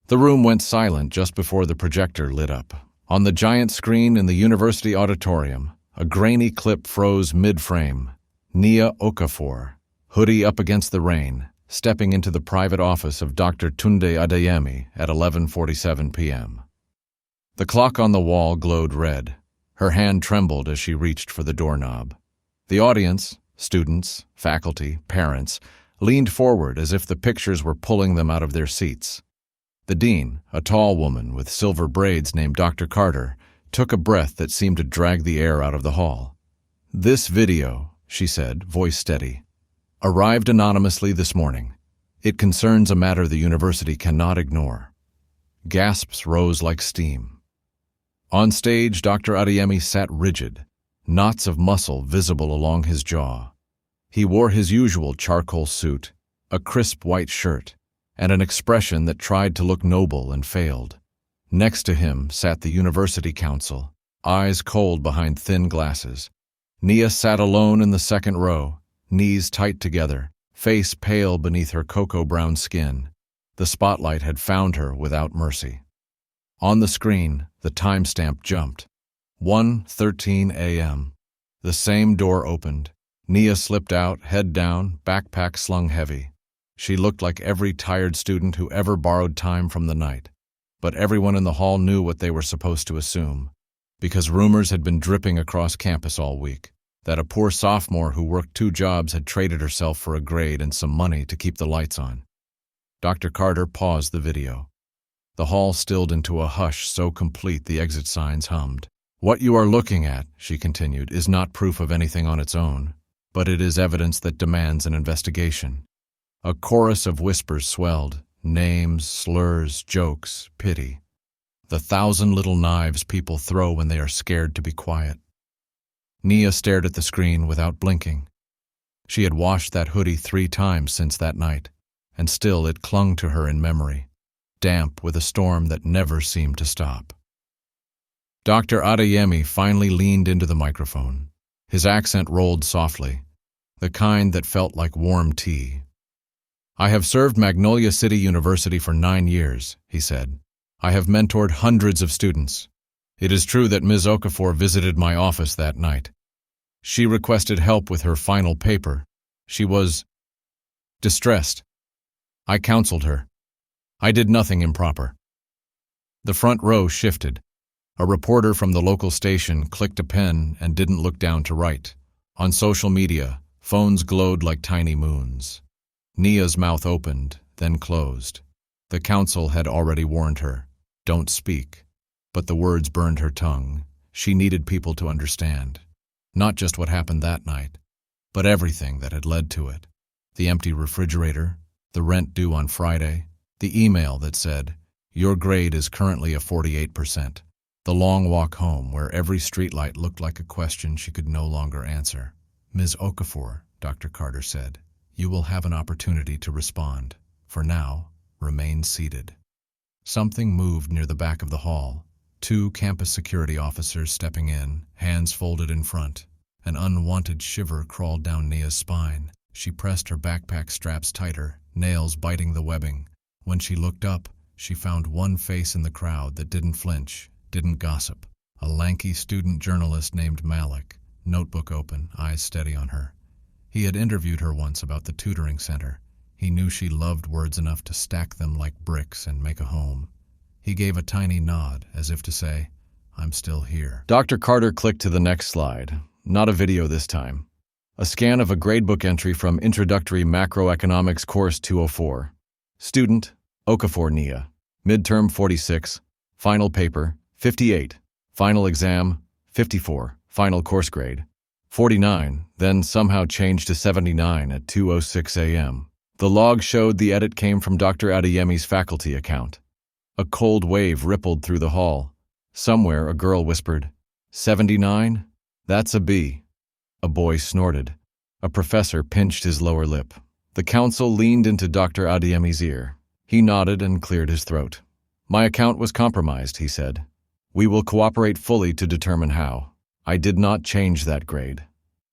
The room went silent just before the projector lit up. On the giant screen in the university auditorium, a grainy clip froze mid-frame. Nia Okafor, hoodie up against the rain, stepping into the private office of Dr. Tunde Adeyemi at 11:47 p.m. The clock on the wall glowed red. Her hand trembled as she reached for the doorknob. The audience, students, faculty, parents, leaned forward as if the pictures were pulling them out of their seats. The dean, a tall woman with silver braids named Dr. Carter, took a breath that seemed to drag the air out of the hall. "This video," she said, voice steady, "arrived anonymously this morning. It concerns a matter the university cannot ignore." Gasps rose like steam. On stage, Dr. Adeyemi sat rigid, knots of muscle visible along his jaw. He wore his usual charcoal suit, a crisp white shirt, and an expression that tried to look noble and failed. Next to him sat the university council, eyes cold behind thin glasses. Nia sat alone in the second row, knees tight together, face pale beneath her cocoa-brown skin. The spotlight had found her without mercy. On the screen, the timestamp jumped. 1:13 a.m. The same door opened. Nia slipped out, head down, backpack slung heavy. She looked like every tired student who ever borrowed time from the night. But everyone in the hall knew what they were supposed to assume, because rumors had been dripping across campus all week, that a poor sophomore who worked 2 jobs had traded herself for a grade and some money to keep the lights on. Dr. Carter paused the video. The hall stilled into a hush so complete the exit signs hummed. "What you are looking at," she continued, "is not proof of anything on its own, but it is evidence that demands an investigation." A chorus of whispers swelled, names, slurs, jokes, pity. The 1,000 little knives people throw when they are scared to be quiet. Nia stared at the screen without blinking. She had washed that hoodie 3 times since that night, and still it clung to her in memory, damp with a storm that never seemed to stop. Dr. Adeyemi finally leaned into the microphone. His accent rolled softly, the kind that felt like warm tea. "I have served Magnolia City University for 9 years, he said. "I have mentored hundreds of students. It is true that Ms. Okafor visited my office that night. She requested help with her final paper. She was distressed. I counseled her. I did nothing improper." The front row shifted. A reporter from the local station clicked a pen and didn't look down to write. On social media, phones glowed like tiny moons. Nia's mouth opened, then closed. The council had already warned her, "Don't speak." But the words burned her tongue. She needed people to understand. Not just what happened that night, but everything that had led to it. The empty refrigerator, the rent due on Friday, the email that said, "Your grade is currently a 48%. The long walk home where every streetlight looked like a question she could no longer answer. "Ms. Okafor," Dr. Carter said, "you will have an opportunity to respond. For now, remain seated." Something moved near the back of the hall. 2 campus security officers stepping in, hands folded in front. An unwanted shiver crawled down Nia's spine. She pressed her backpack straps tighter, nails biting the webbing. When she looked up, she found one face in the crowd that didn't flinch, didn't gossip. A lanky student journalist named Malik, notebook open, eyes steady on her. He had interviewed her once about the tutoring center. He knew she loved words enough to stack them like bricks and make a home. He gave a tiny nod, as if to say, "I'm still here." Dr. Carter clicked to the next slide. Not a video this time. A scan of a gradebook entry from Introductory Macroeconomics Course 204. Student, Okafor Nia. Midterm 46. Final paper, 58. Final exam, 54. Final course grade, 49, then somehow changed to 79 at 2:06 a.m. The log showed the edit came from Dr. Adeyemi's faculty account. A cold wave rippled through the hall. Somewhere a girl whispered, 79? That's a B. A boy snorted. A professor pinched his lower lip. The counsel leaned into Dr. Adeyemi's ear. He nodded and cleared his throat. "My account was compromised," he said. "We will cooperate fully to determine how. I did not change that grade."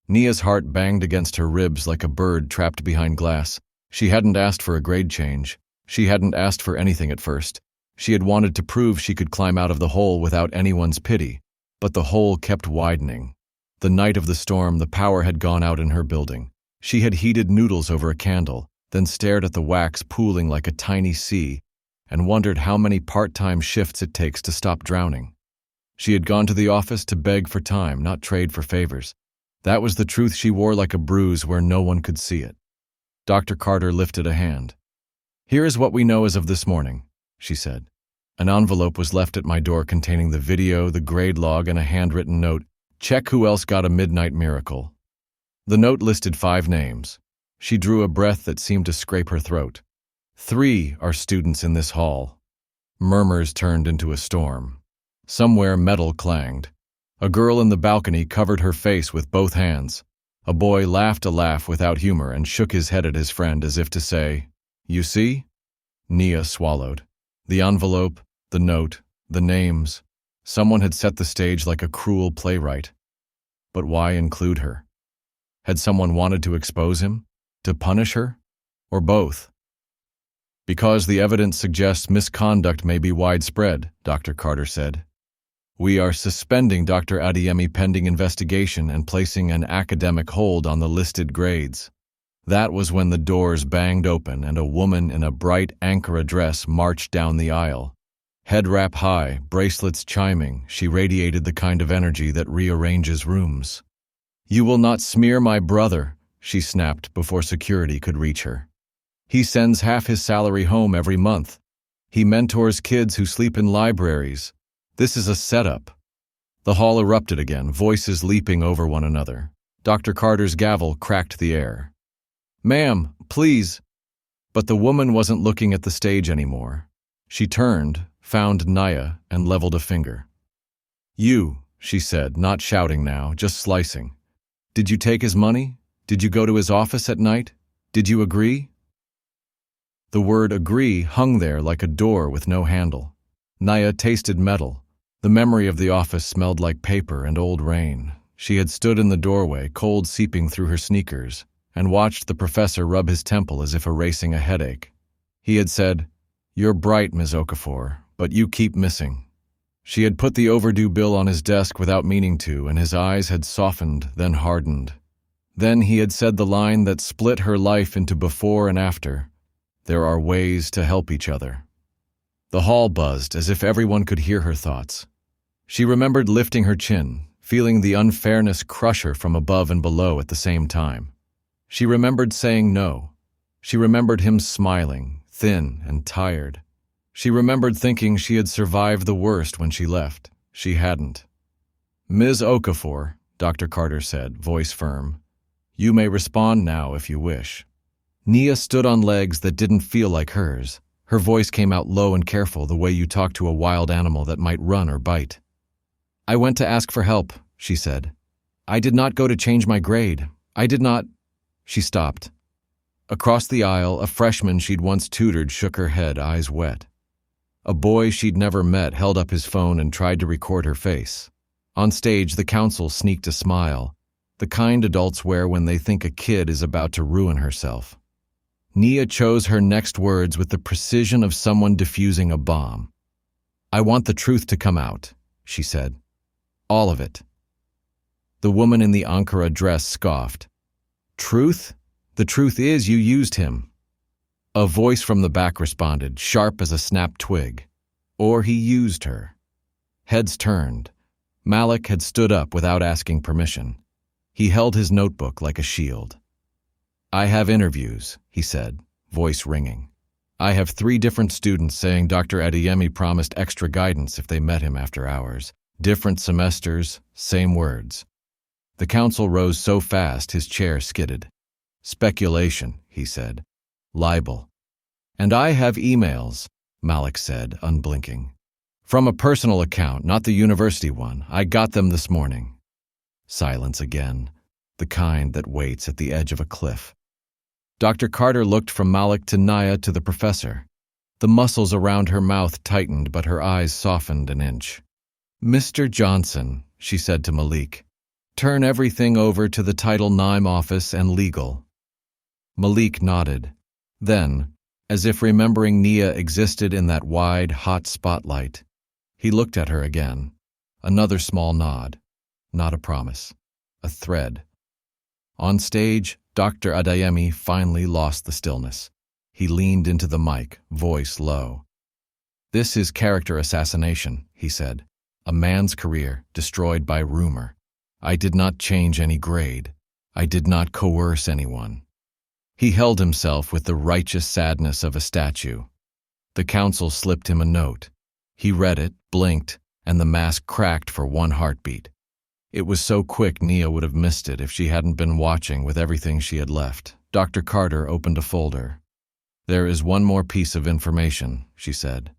Nia's heart banged against her ribs like a bird trapped behind glass. She hadn't asked for a grade change. She hadn't asked for anything at first. She had wanted to prove she could climb out of the hole without anyone's pity, but the hole kept widening. The night of the storm, the power had gone out in her building. She had heated noodles over a candle, then stared at the wax pooling like a tiny sea, and wondered how many part-time shifts it takes to stop drowning. She had gone to the office to beg for time, not trade for favors. That was the truth she wore like a bruise where no one could see it. Dr. Carter lifted a hand. "Here is what we know as of this morning," she said. An envelope was left at my door containing the video, the grade log, and a handwritten note. "Check who else got a midnight miracle." The note listed 5 names. She drew a breath that seemed to scrape her throat. 3 are students in this hall. Murmurs turned into a storm. Somewhere metal clanged. A girl in the balcony covered her face with both hands. A boy laughed a laugh without humor and shook his head at his friend as if to say, "You see?" Nia swallowed. The envelope, the note, the names. Someone had set the stage like a cruel playwright. But why include her? Had someone wanted to expose him? To punish her? Or both? "Because the evidence suggests misconduct may be widespread," Dr. Carter said. "We are suspending Dr. Adeyemi pending investigation and placing an academic hold on the listed grades." That was when the doors banged open and a woman in a bright Ankara dress marched down the aisle. Head wrap high, bracelets chiming, she radiated the kind of energy that rearranges rooms. "You will not smear my brother," she snapped before security could reach her. "He sends half his salary home every month. He mentors kids who sleep in libraries. This is a setup." The hall erupted again, voices leaping over one another. Dr. Carter's gavel cracked the air. "Ma'am, please." But the woman wasn't looking at the stage anymore. She turned, found Nia, and leveled a finger. "You," she said, not shouting now, just slicing. "Did you take his money? Did you go to his office at night? Did you agree?" The word agree hung there like a door with no handle. Nia tasted metal. The memory of the office smelled like paper and old rain. She had stood in the doorway, cold seeping through her sneakers, and watched the professor rub his temple as if erasing a headache. He had said, "You're bright, Ms. Okafor, but you keep missing." She had put the overdue bill on his desk without meaning to, and his eyes had softened, then hardened. Then he had said the line that split her life into before and after. "There are ways to help each other." The hall buzzed as if everyone could hear her thoughts. She remembered lifting her chin, feeling the unfairness crush her from above and below at the same time. She remembered saying no. She remembered him smiling, thin and tired. She remembered thinking she had survived the worst when she left. She hadn't. "Ms. Okafor," Dr. Carter said, voice firm. "You may respond now if you wish." Nia stood on legs that didn't feel like hers. Her voice came out low and careful, the way you talk to a wild animal that might run or bite. "I went to ask for help," she said. "I did not go to change my grade. I did not—" She stopped. Across the aisle, a freshman she'd once tutored shook her head, eyes wet. A boy she'd never met held up his phone and tried to record her face. On stage, the counsel sneaked a smile, the kind adults wear when they think a kid is about to ruin herself. Nia chose her next words with the precision of someone defusing a bomb. "I want the truth to come out," she said. "All of it." The woman in the Ankara dress scoffed. "Truth? The truth is you used him." A voice from the back responded, sharp as a snapped twig. "Or he used her." Heads turned. Malik had stood up without asking permission. He held his notebook like a shield. "I have interviews," he said, voice ringing. "I have 3 different students saying Dr. Adeyemi promised extra guidance if they met him after hours. Different semesters, same words." The counsel rose so fast his chair skidded. "Speculation," he said. "Libel." "And I have emails," Malik said, unblinking. "From a personal account, not the university one. I got them this morning." Silence again, the kind that waits at the edge of a cliff. Dr. Carter looked from Malik to Nia to the professor. The muscles around her mouth tightened, but her eyes softened an inch. "Mr. Johnson," she said to Malik, "turn everything over to the Title IX office and legal." Malik nodded. Then, As if remembering Nia existed in that wide, hot spotlight. He looked at her again. Another small nod. Not a promise. A thread. On stage, Dr. Adeyemi finally lost the stillness. He leaned into the mic, voice low. "This is character assassination," he said. "A man's career destroyed by rumor. I did not change any grade. I did not coerce anyone." He held himself with the righteous sadness of a statue. The counsel slipped him a note. He read it, blinked, and the mask cracked for one heartbeat. It was so quick Nia would have missed it if she hadn't been watching with everything she had left. Dr. Carter opened a folder. "There is one more piece of information," she said.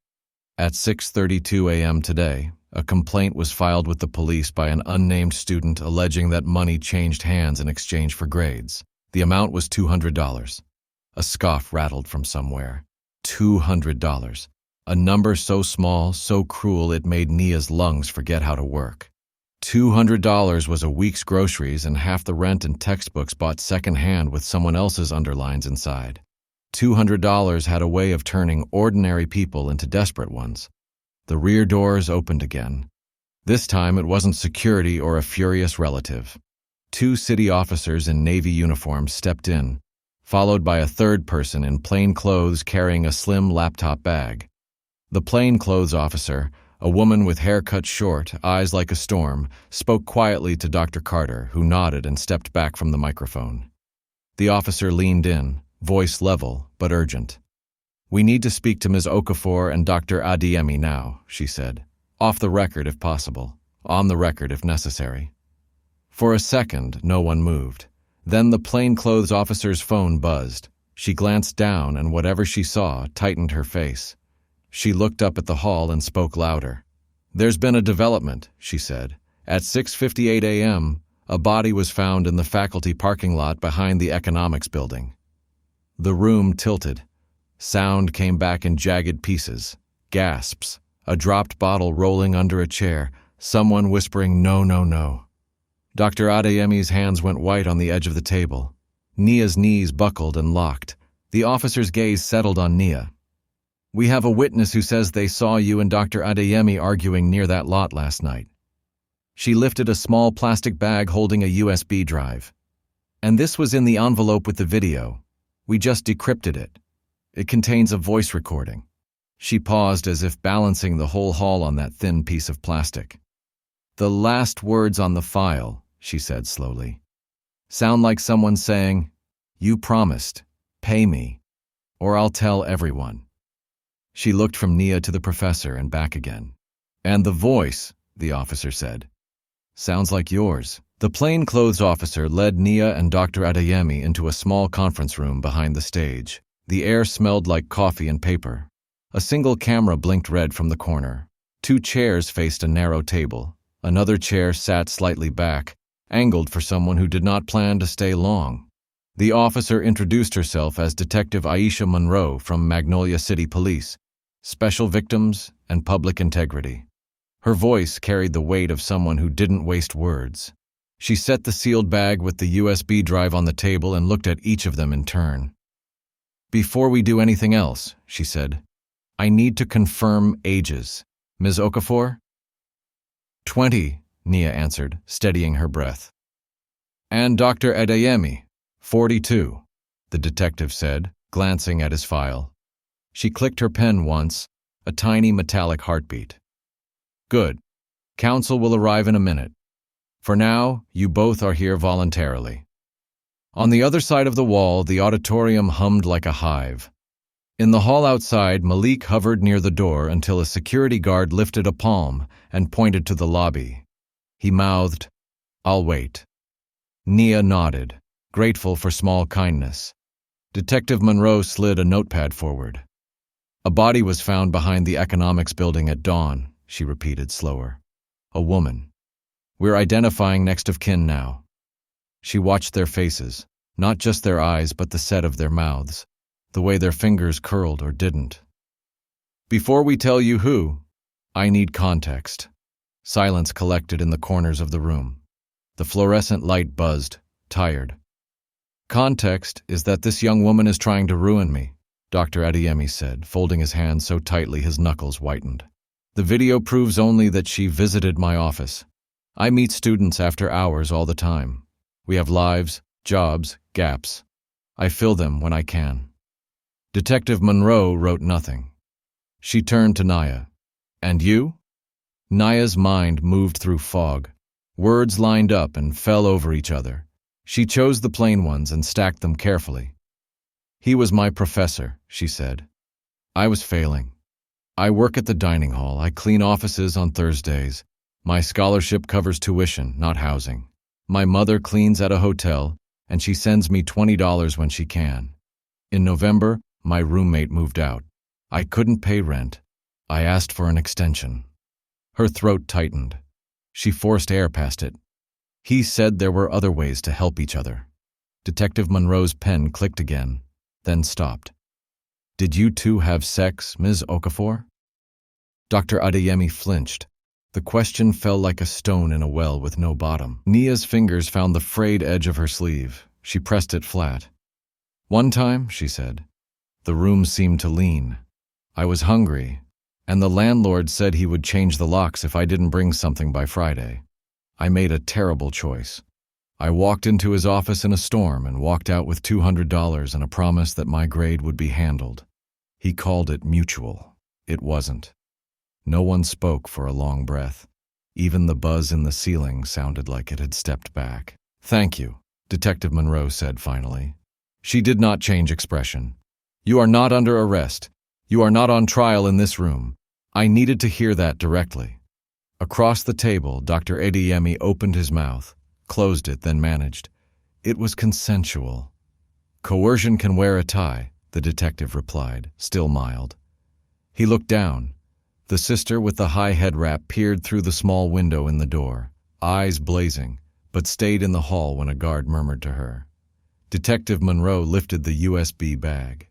At 6:32 a.m. today, a complaint was filed with the police by an unnamed student alleging that money changed hands in exchange for grades. The amount was $200. A scoff rattled from somewhere. $200. A number so small, so cruel it made Nia's lungs forget how to work. $200 was a week's groceries and half the rent and textbooks bought secondhand with someone else's underlines inside. $200 had a way of turning ordinary people into desperate ones. The rear doors opened again. This time it wasn't security or a furious relative. 2 city officers in Navy uniforms stepped in, followed by a third person in plain clothes carrying a slim laptop bag. The plainclothes officer, a woman with hair cut short, eyes like a storm, spoke quietly to Dr. Carter, who nodded and stepped back from the microphone. The officer leaned in, voice level but urgent. "We need to speak to Ms. Okafor and Dr. Adeyemi now," she said. "Off the record if possible, on the record if necessary." For a second, no one moved. Then the plainclothes officer's phone buzzed. She glanced down and whatever she saw tightened her face. She looked up at the hall and spoke louder. "There's been a development," she said. "At 6:58 a.m., a body was found in the faculty parking lot behind the economics building." The room tilted. Sound came back in jagged pieces. Gasps. A dropped bottle rolling under a chair. Someone whispering, "No, no, no." Dr. Adeyemi's hands went white on the edge of the table. Nia's knees buckled and locked. The officer's gaze settled on Nia. "We have a witness who says they saw you and Dr. Adeyemi arguing near that lot last night." She lifted a small plastic bag holding a USB drive. "And this was in the envelope with the video. We just decrypted it. It contains a voice recording." She paused as if balancing the whole haul on that thin piece of plastic. "The last words on the file," she said slowly, "sound like someone saying, 'You promised, pay me, or I'll tell everyone.'" She looked from Nia to the professor and back again. "And the voice," the officer said, "sounds like yours." The plainclothes officer led Nia and Dr. Adeyemi into a small conference room behind the stage. The air smelled like coffee and paper. A single camera blinked red from the corner. 2 chairs faced a narrow table. Another chair sat slightly back, angled for someone who did not plan to stay long. The officer introduced herself as Detective Aisha Monroe from Magnolia City Police, Special Victims and Public Integrity. Her voice carried the weight of someone who didn't waste words. She set the sealed bag with the USB drive on the table and looked at each of them in turn. "Before we do anything else," she said, "I need to confirm ages. Ms. Okafor?" 20, Nia answered, steadying her breath. "And Dr. Adeyemi, 42, the detective said, glancing at his file. She clicked her pen once, a tiny metallic heartbeat. "Good. Counsel will arrive in a minute. For now, you both are here voluntarily." On the other side of the wall, the auditorium hummed like a hive. In the hall outside, Malik hovered near the door until a security guard lifted a palm and pointed to the lobby. He mouthed, "I'll wait." Nia nodded, grateful for small kindness. Detective Monroe slid a notepad forward. "A body was found behind the economics building at dawn," she repeated slower. "A woman. We're identifying next of kin now." She watched their faces, not just their eyes but the set of their mouths, the way their fingers curled or didn't. "Before we tell you who, I need context." Silence collected in the corners of the room. The fluorescent light buzzed, tired. "Context is that this young woman is trying to ruin me, Dr. Adeyemi said, folding his hands so tightly his knuckles whitened. The video proves only that she visited my office. I meet students after hours all the time. We have lives, jobs, gaps. I fill them when I can. Detective Monroe wrote nothing. She turned to Nia. And you? Nia's mind moved through fog. Words lined up and fell over each other. She chose the plain ones and stacked them carefully. He was my professor, she said. I was failing. I work at the dining hall. I clean offices on Thursdays. My scholarship covers tuition, not housing. My mother cleans at a hotel, and she sends me $20 when she can. In November, my roommate moved out. I couldn't pay rent. I asked for an extension. Her throat tightened. She forced air past it. He said there were other ways to help each other. Detective Monroe's pen clicked again, then stopped. Did you two have sex, Ms. Okafor? Dr. Adeyemi flinched. The question fell like a stone in a well with no bottom. Nia's fingers found the frayed edge of her sleeve. She pressed it flat. One time, she said. The room seemed to lean. I was hungry, and the landlord said he would change the locks if I didn't bring something by Friday. I made a terrible choice. I walked into his office in a storm and walked out with $200 and a promise that my grade would be handled. He called it mutual. It wasn't. No one spoke for a long breath. Even the buzz in the ceiling sounded like it had stepped back. Thank you, Detective Monroe said finally. She did not change expression. You are not under arrest. You are not on trial in this room. I needed to hear that directly. Across the table, Dr. Adeyemi opened his mouth, closed it, then managed. It was consensual. Coercion can wear a tie, the detective replied, still mild. He looked down. The sister with the high head wrap peered through the small window in the door, eyes blazing, but stayed in the hall when a guard murmured to her. Detective Monroe lifted the USB bag.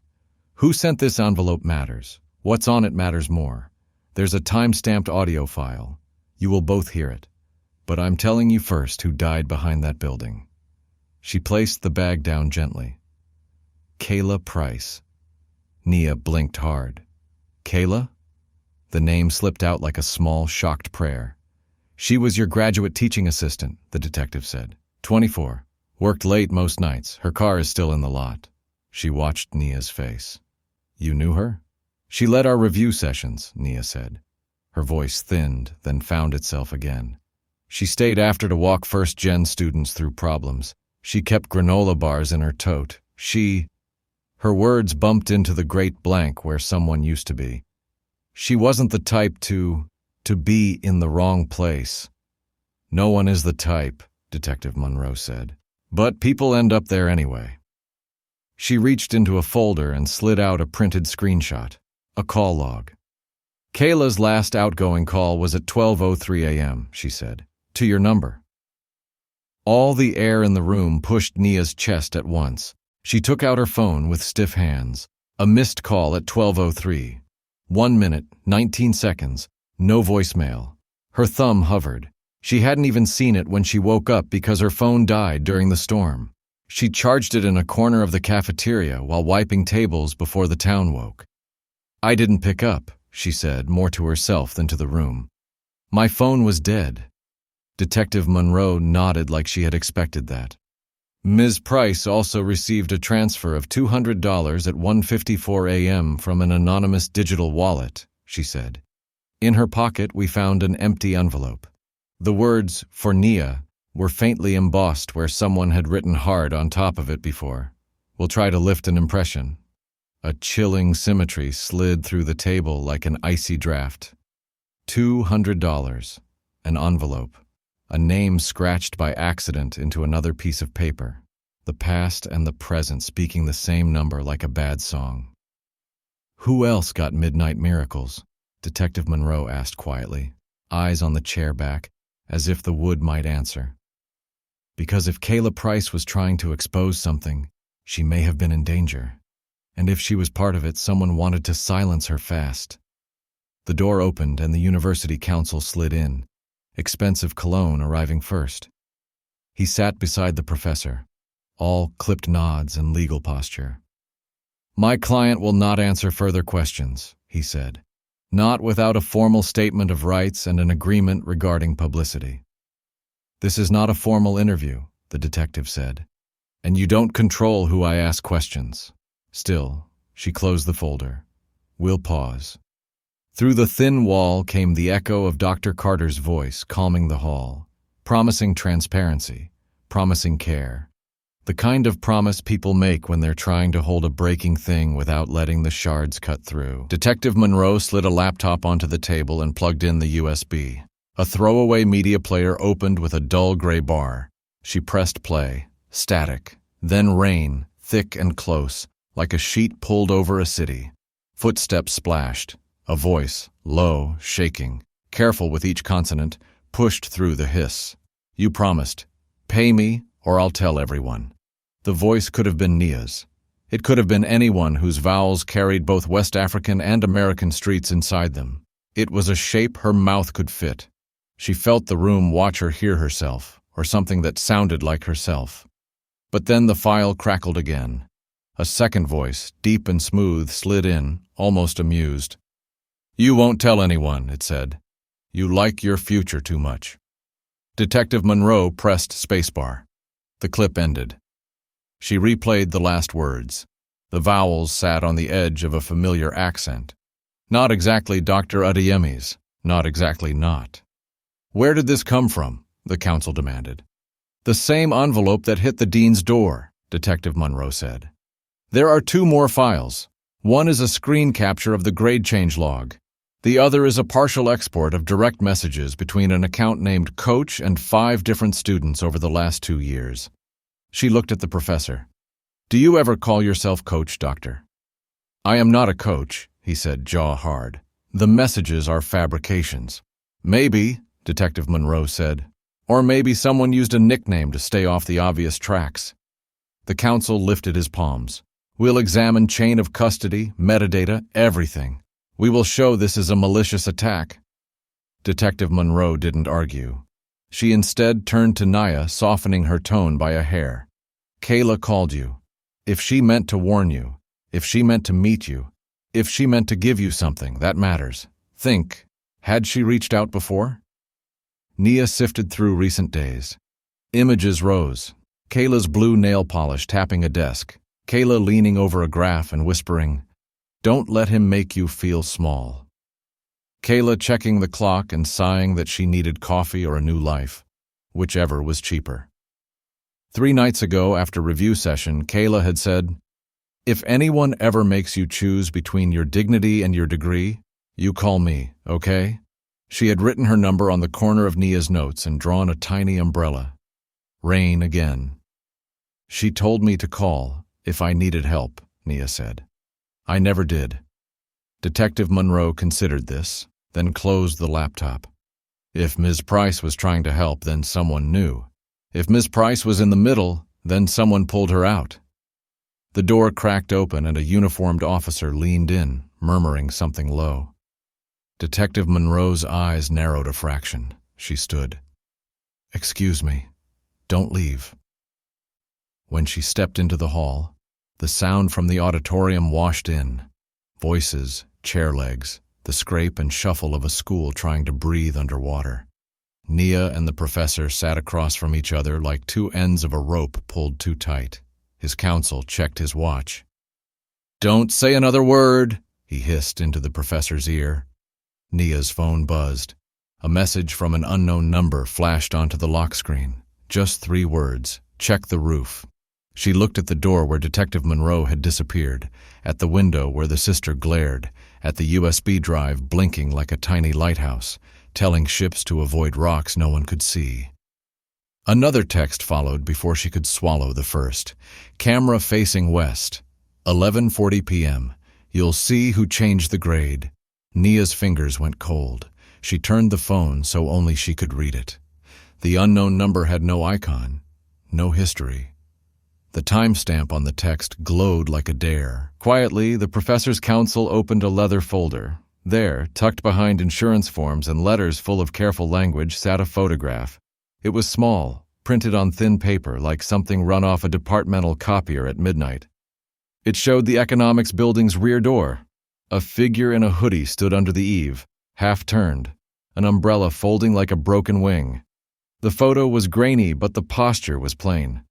Who sent this envelope matters. What's on it matters more. There's a time-stamped audio file. You will both hear it. But I'm telling you first who died behind that building. She placed the bag down gently. Kayla Price. Nia blinked hard. Kayla? The name slipped out like a small, shocked prayer. She was your graduate teaching assistant, the detective said. 24. Worked late most nights. Her car is still in the lot. She watched Nia's face. You knew her? She led our review sessions, Nia said. Her voice thinned, then found itself again. She stayed after to walk first-gen students through problems. She kept granola bars in her tote. Her words bumped into the great blank where someone used to be. She wasn't the type to be in the wrong place. No one is the type, Detective Monroe said. But people end up there anyway. She reached into a folder and slid out a printed screenshot, a call log. Kayla's last outgoing call was at 12:03 a.m., she said. To your number. All the air in the room pushed Nia's chest at once. She took out her phone with stiff hands. A missed call at 12:03. 1 minute, 19 seconds, no voicemail. Her thumb hovered. She hadn't even seen it when she woke up because her phone died during the storm. She charged it in a corner of the cafeteria while wiping tables before the town woke. I didn't pick up, she said, more to herself than to the room. My phone was dead. Detective Monroe nodded like she had expected that. Ms. Price also received a transfer of $200 at 1:54 a.m. from an anonymous digital wallet, she said. In her pocket, we found an empty envelope. The words, for Nia, were faintly embossed where someone had written hard on top of it before. We'll try to lift an impression. A chilling symmetry slid through the table like an icy draft. $200. An envelope. A name scratched by accident into another piece of paper. The past and the present speaking the same number like a bad song. Who else got midnight miracles? Detective Monroe asked quietly, eyes on the chair back, as if the wood might answer. Because if Kayla Price was trying to expose something, she may have been in danger. And if she was part of it, someone wanted to silence her fast. The door opened and the university counsel slid in, expensive cologne arriving first. He sat beside the professor, all clipped nods and legal posture. My client will not answer further questions, he said. Not without a formal statement of rights and an agreement regarding publicity. This is not a formal interview, the detective said, and you don't control who I ask questions. Still, she closed the folder. We'll pause. Through the thin wall came the echo of Dr. Carter's voice, calming the hall, promising transparency, promising care. The kind of promise people make when they're trying to hold a breaking thing without letting the shards cut through. Detective Monroe slid a laptop onto the table and plugged in the USB. A throwaway media player opened with a dull gray bar. She pressed play. Static. Then rain, thick and close, like a sheet pulled over a city. Footsteps splashed. A voice, low, shaking, careful with each consonant, pushed through the hiss. You promised. Pay me, or I'll tell everyone. The voice could have been Nia's. It could have been anyone whose vowels carried both West African and American streets inside them. It was a shape her mouth could fit. She felt the room watch her hear herself, or something that sounded like herself. But then the file crackled again. A second voice, deep and smooth, slid in, almost amused. You won't tell anyone, it said. You like your future too much. Detective Monroe pressed spacebar. The clip ended. She replayed the last words. The vowels sat on the edge of a familiar accent. Not exactly Dr. Adeyemi's, not exactly not. Where did this come from? The counsel demanded. The same envelope that hit the dean's door, Detective Monroe said. There are 2 more files. One is a screen capture of the grade change log. The other is a partial export of direct messages between an account named Coach and 5 different students over the last 2 years. She looked at the professor. Do you ever call yourself Coach, Doctor? I am not a coach, he said, jaw hard. The messages are fabrications. Maybe, Detective Monroe said. Or maybe someone used a nickname to stay off the obvious tracks. The counsel lifted his palms. We'll examine chain of custody, metadata, everything. We will show this is a malicious attack. Detective Monroe didn't argue. She instead turned to Nia, softening her tone by a hair. Kayla called you. If she meant to warn you, if she meant to meet you, if she meant to give you something, that matters. Think, had she reached out before? Nia sifted through recent days. Images rose. Kayla's blue nail polish tapping a desk. Kayla leaning over a graph and whispering, Don't let him make you feel small. Kayla checking the clock and sighing that she needed coffee or a new life, whichever was cheaper. 3 nights ago, after review session, Kayla had said, If anyone ever makes you choose between your dignity and your degree, you call me, okay? She had written her number on the corner of Nia's notes and drawn a tiny umbrella. Rain again. She told me to call if I needed help, Nia said. I never did. Detective Monroe considered this, then closed the laptop. If Ms. Price was trying to help, then someone knew. If Ms. Price was in the middle, then someone pulled her out. The door cracked open and a uniformed officer leaned in, murmuring something low. Detective Monroe's eyes narrowed a fraction. She stood. Excuse me. Don't leave. When she stepped into the hall, the sound from the auditorium washed in. Voices, chair legs, the scrape and shuffle of a school trying to breathe underwater. Nia and the professor sat across from each other like 2 ends of a rope pulled too tight. His counsel checked his watch. Don't say another word, he hissed into the professor's ear. Nia's phone buzzed. A message from an unknown number flashed onto the lock screen. Just 3 words, check the roof. She looked at the door where Detective Monroe had disappeared, at the window where the sister glared, at the USB drive blinking like a tiny lighthouse, telling ships to avoid rocks no one could see. Another text followed before she could swallow the first. Camera facing west. 11:40 p.m. You'll see who changed the grade. Nia's fingers went cold. She turned the phone so only she could read it. The unknown number had no icon, no history. The timestamp on the text glowed like a dare. Quietly, the professor's counsel opened a leather folder. There, tucked behind insurance forms and letters full of careful language, sat a photograph. It was small, printed on thin paper like something run off a departmental copier at midnight. It showed the economics building's rear door. A figure in a hoodie stood under the eave, half turned, an umbrella folding like a broken wing. The photo was grainy, but the posture was plain.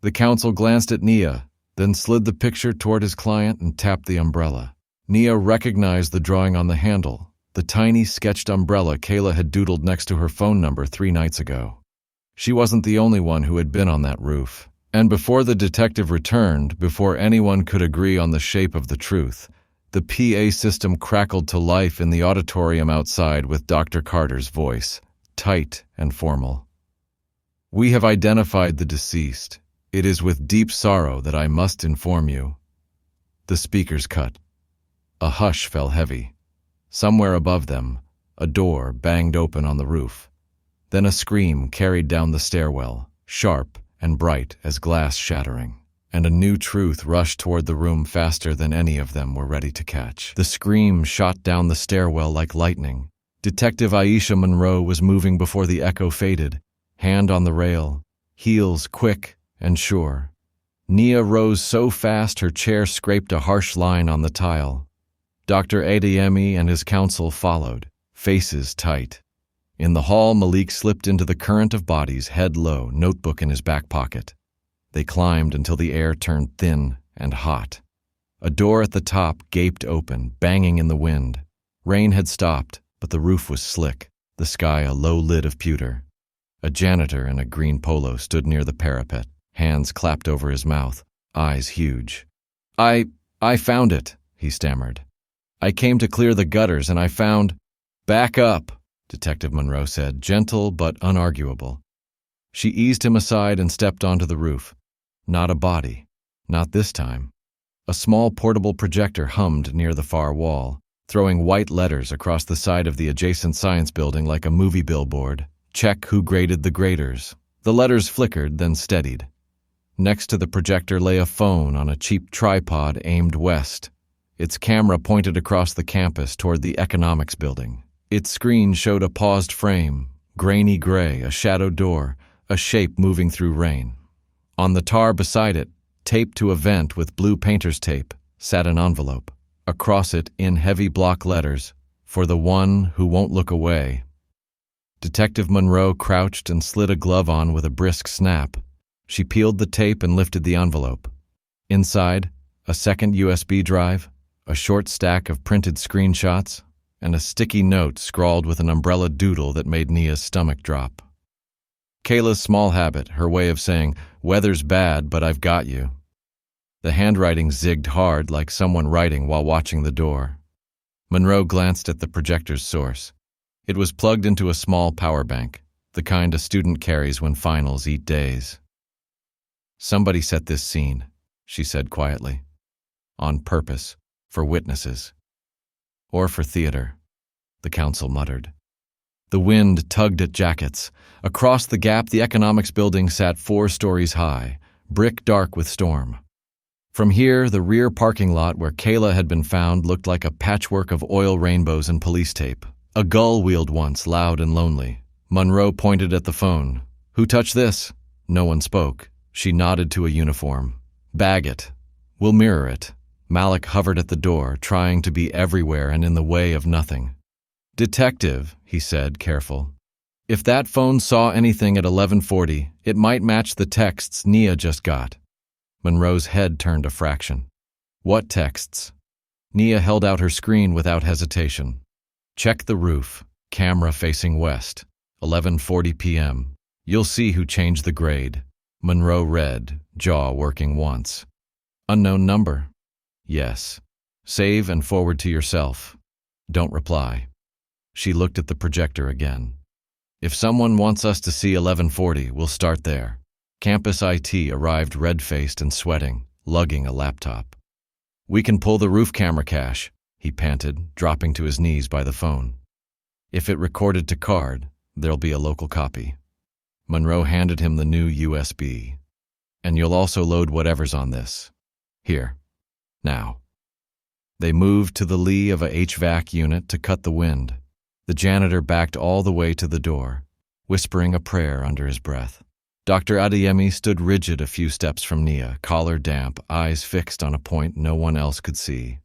The counsel glanced at Nia, then slid the picture toward his client and tapped the umbrella. Nia recognized the drawing on the handle, the tiny sketched umbrella Kayla had doodled next to her phone number 3 nights ago. She wasn't the only one who had been on that roof. And before the detective returned, before anyone could agree on the shape of the truth, the PA system crackled to life in the auditorium outside with Dr. Carter's voice, tight and formal. "We have identified the deceased. It is with deep sorrow that I must inform you." The speakers cut. A hush fell heavy. Somewhere above them, a door banged open on the roof. Then a scream carried down the stairwell, sharp and bright as glass shattering. And a new truth rushed toward the room faster than any of them were ready to catch. The scream shot down the stairwell like lightning. Detective Aisha Monroe was moving before the echo faded, hand on the rail, heels quick and sure. Nia rose so fast her chair scraped a harsh line on the tile. Dr. Adeyemi and his counsel followed, faces tight. In the hall, Malik slipped into the current of bodies, head low, notebook in his back pocket. They climbed until the air turned thin and hot. A door at the top gaped open, banging in the wind. Rain had stopped, but the roof was slick, the sky a low lid of pewter. A janitor in a green polo stood near the parapet, hands clapped over his mouth, eyes huge. I found it," he stammered. "I came to clear the gutters and I found—" "Back up," Detective Monroe said, gentle but unarguable. She eased him aside and stepped onto the roof. Not a body. Not this time. A small portable projector hummed near the far wall, throwing white letters across the side of the adjacent science building like a movie billboard. "Check who graded the graders." The letters flickered, then steadied. Next to the projector lay a phone on a cheap tripod aimed west. Its camera pointed across the campus toward the economics building. Its screen showed a paused frame, grainy gray, a shadowed door, a shape moving through rain. On the tar beside it, taped to a vent with blue painter's tape, sat an envelope. Across it, in heavy block letters, "For the one who won't look away." Detective Monroe crouched and slid a glove on with a brisk snap. She peeled the tape and lifted the envelope. Inside, a second USB drive, a short stack of printed screenshots, and a sticky note scrawled with an umbrella doodle that made Nia's stomach drop. Kayla's small habit, her way of saying, "Weather's bad, but I've got you." The handwriting zigged hard like someone writing while watching the door. Monroe glanced at the projector's source. It was plugged into a small power bank, the kind a student carries when finals eat days. "Somebody set this scene," she said quietly. "On purpose, for witnesses. Or for theater," the counsel muttered. The wind tugged at jackets. Across the gap, the economics building sat 4 stories high, brick dark with storm. From here, the rear parking lot where Kayla had been found looked like a patchwork of oil rainbows and police tape. A gull wheeled once, loud and lonely. Monroe pointed at the phone. "Who touched this?" No one spoke. She nodded to a uniform. "Bag it. We'll mirror it." Malik hovered at the door, trying to be everywhere and in the way of nothing. "Detective," he said, careful. "If that phone saw anything at 11:40, it might match the texts Nia just got." Monroe's head turned a fraction. "What texts?" Nia held out her screen without hesitation. "Check the roof. Camera facing west. 11:40 p.m. You'll see who changed the grade." Monroe read, jaw working once. "Unknown number?" "Yes. Save and forward to yourself. Don't reply." She looked at the projector again. "If someone wants us to see 11:40, we'll start there." Campus IT arrived red-faced and sweating, lugging a laptop. "We can pull the roof camera cache," he panted, dropping to his knees by the phone. "If it recorded to card, there'll be a local copy." Monroe handed him the new USB. "And you'll also load whatever's on this. Here. Now." They moved to the lee of a HVAC unit to cut the wind. The janitor backed all the way to the door, whispering a prayer under his breath. Dr. Adeyemi stood rigid a few steps from Nia, collar damp, eyes fixed on a point no one else could see.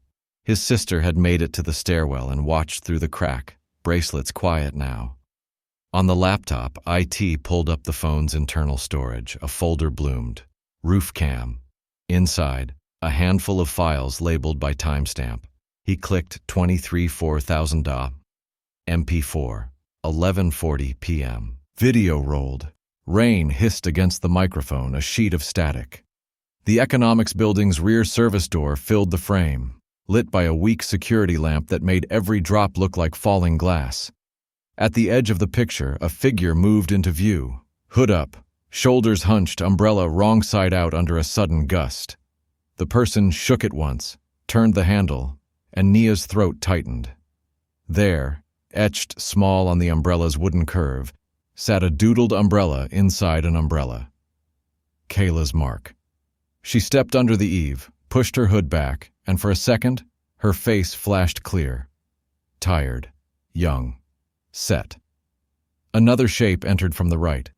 His sister had made it to the stairwell and watched through the crack, bracelets quiet now. On the laptop, IT pulled up the phone's internal storage. A folder bloomed. Roof cam. Inside, a handful of files labeled by timestamp. He clicked 23/4000 MP4, 11:40 p.m. Video rolled. Rain hissed against the microphone, a sheet of static. The economics building's rear service door filled the frame, lit by a weak security lamp that made every drop look like falling glass. At the edge of the picture, a figure moved into view, hood up, shoulders hunched, umbrella wrong side out under a sudden gust. The person shook it once, turned the handle, and Nia's throat tightened. There, etched small on the umbrella's wooden curve, sat a doodled umbrella inside an umbrella. Kayla's mark. She stepped under the eave, pushed her hood back, and for a second, her face flashed clear. Tired, young, set. Another shape entered from the right.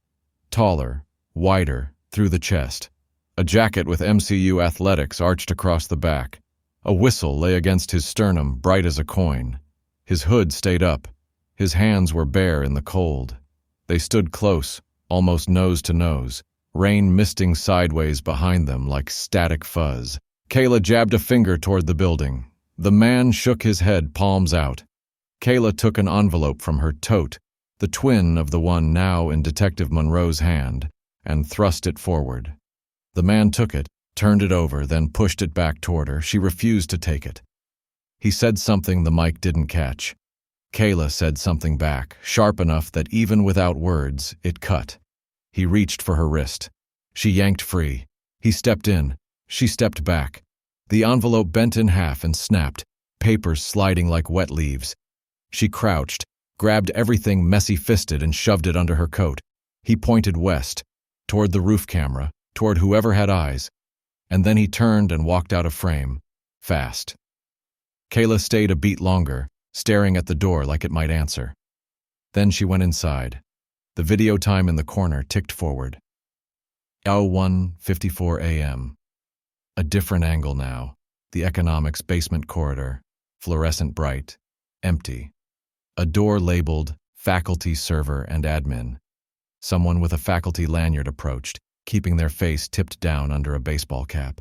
Taller, wider, through the chest. A jacket with MCU athletics arched across the back. A whistle lay against his sternum, bright as a coin. His hood stayed up. His hands were bare in the cold. They stood close, almost nose to nose, rain misting sideways behind them like static fuzz. Kayla jabbed a finger toward the building. The man shook his head, palms out. Kayla took an envelope from her tote, the twin of the one now in Detective Monroe's hand, and thrust it forward. The man took it, turned it over, then pushed it back toward her. She refused to take it. He said something the mic didn't catch. Kayla said something back, sharp enough that even without words, it cut. He reached for her wrist. She yanked free. He stepped in. She stepped back. The envelope bent in half and snapped, papers sliding like wet leaves. She crouched, grabbed everything messy-fisted and shoved it under her coat. He pointed west, toward the roof camera, toward whoever had eyes, and then he turned and walked out of frame, fast. Kayla stayed a beat longer, staring at the door like it might answer. Then she went inside. The video time in the corner ticked forward. 01:54 a.m. A different angle now. The economics basement corridor, fluorescent bright, empty. A door labeled faculty, server, and admin. Someone with a faculty lanyard approached, keeping their face tipped down under a baseball cap.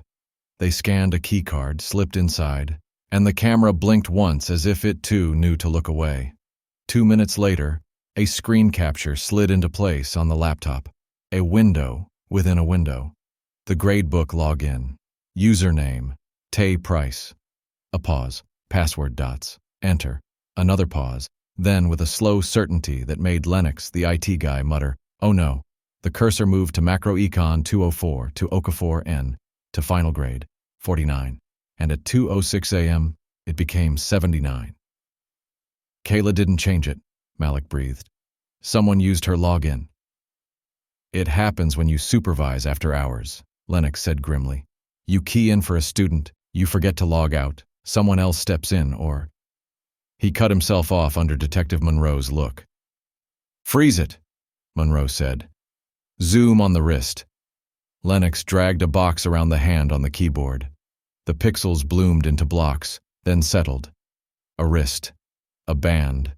They scanned a key card, slipped inside, and the camera blinked once as if it too knew to look away. 2 minutes later, a screen capture slid into place on the laptop. A window within a window. The gradebook login. Username, Tay Price. A pause. Password dots. Enter. Another pause. Then, with a slow certainty that made Lennox, the IT guy, mutter, "Oh no." The cursor moved to Macroecon 204 to Okafor N, to final grade, 49. And at 2:06 a.m., it became 79. Kayla didn't change it, Malik breathed. Someone used her login. It happens when you supervise after hours, Lennox said grimly. You key in for a student, you forget to log out, someone else steps in, or... He cut himself off under Detective Monroe's look. Freeze it, Monroe said. Zoom on the wrist. Lennox dragged a box around the hand on the keyboard. The pixels bloomed into blocks, then settled. A wrist. A band.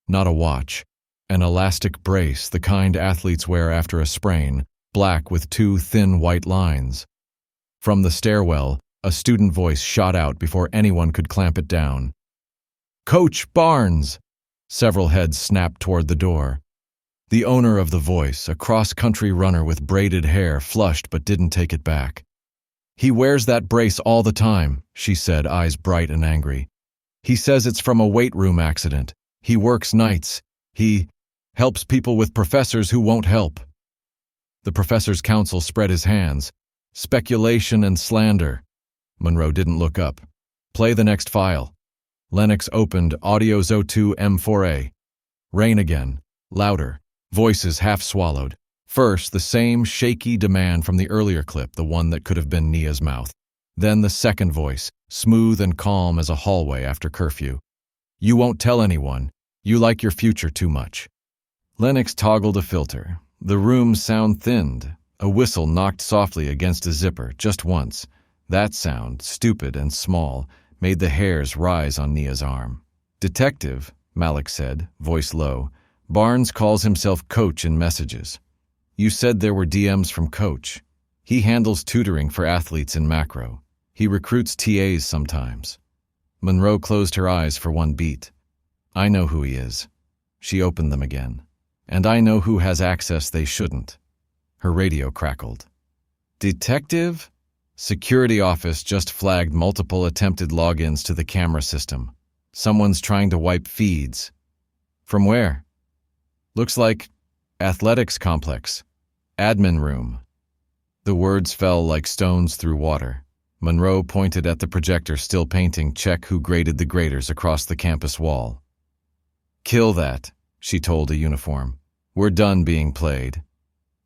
Not a watch. An elastic brace, the kind athletes wear after a sprain, black with 2 thin white lines. From the stairwell, a student voice shot out before anyone could clamp it down. Coach Barnes! Several heads snapped toward the door. The owner of the voice, a cross-country runner with braided hair, flushed but didn't take it back. He wears that brace all the time, she said, eyes bright and angry. He says it's from a weight room accident. He works nights. He helps people with professors who won't help. The professor's counsel spread his hands. Speculation and slander. Monroe didn't look up. Play the next file. Lennox opened Audio Zo2 M4A. Rain again. Louder. Voices half swallowed. First, the same shaky demand from the earlier clip, the one that could have been Nia's mouth. Then the second voice, smooth and calm as a hallway after curfew. You won't tell anyone. You like your future too much. Lennox toggled a filter. The room's sound thinned. A whistle knocked softly against a zipper, just once. That sound, stupid and small, made the hairs rise on Nia's arm. "Detective," Malik said, voice low. "Barnes calls himself Coach in messages. You said there were DMs from Coach. He handles tutoring for athletes in macro. He recruits TAs sometimes." Monroe closed her eyes for one beat. "I know who he is." She opened them again. "And I know who has access they shouldn't." Her radio crackled. "Detective?" Security office just flagged multiple attempted logins to the camera system. Someone's trying to wipe feeds. "From where?" "Looks like athletics complex. Admin room." The words fell like stones through water. Monroe pointed at the projector still painting "Check who graded the graders" across the campus wall. "Kill that," she told a uniform. "We're done being played."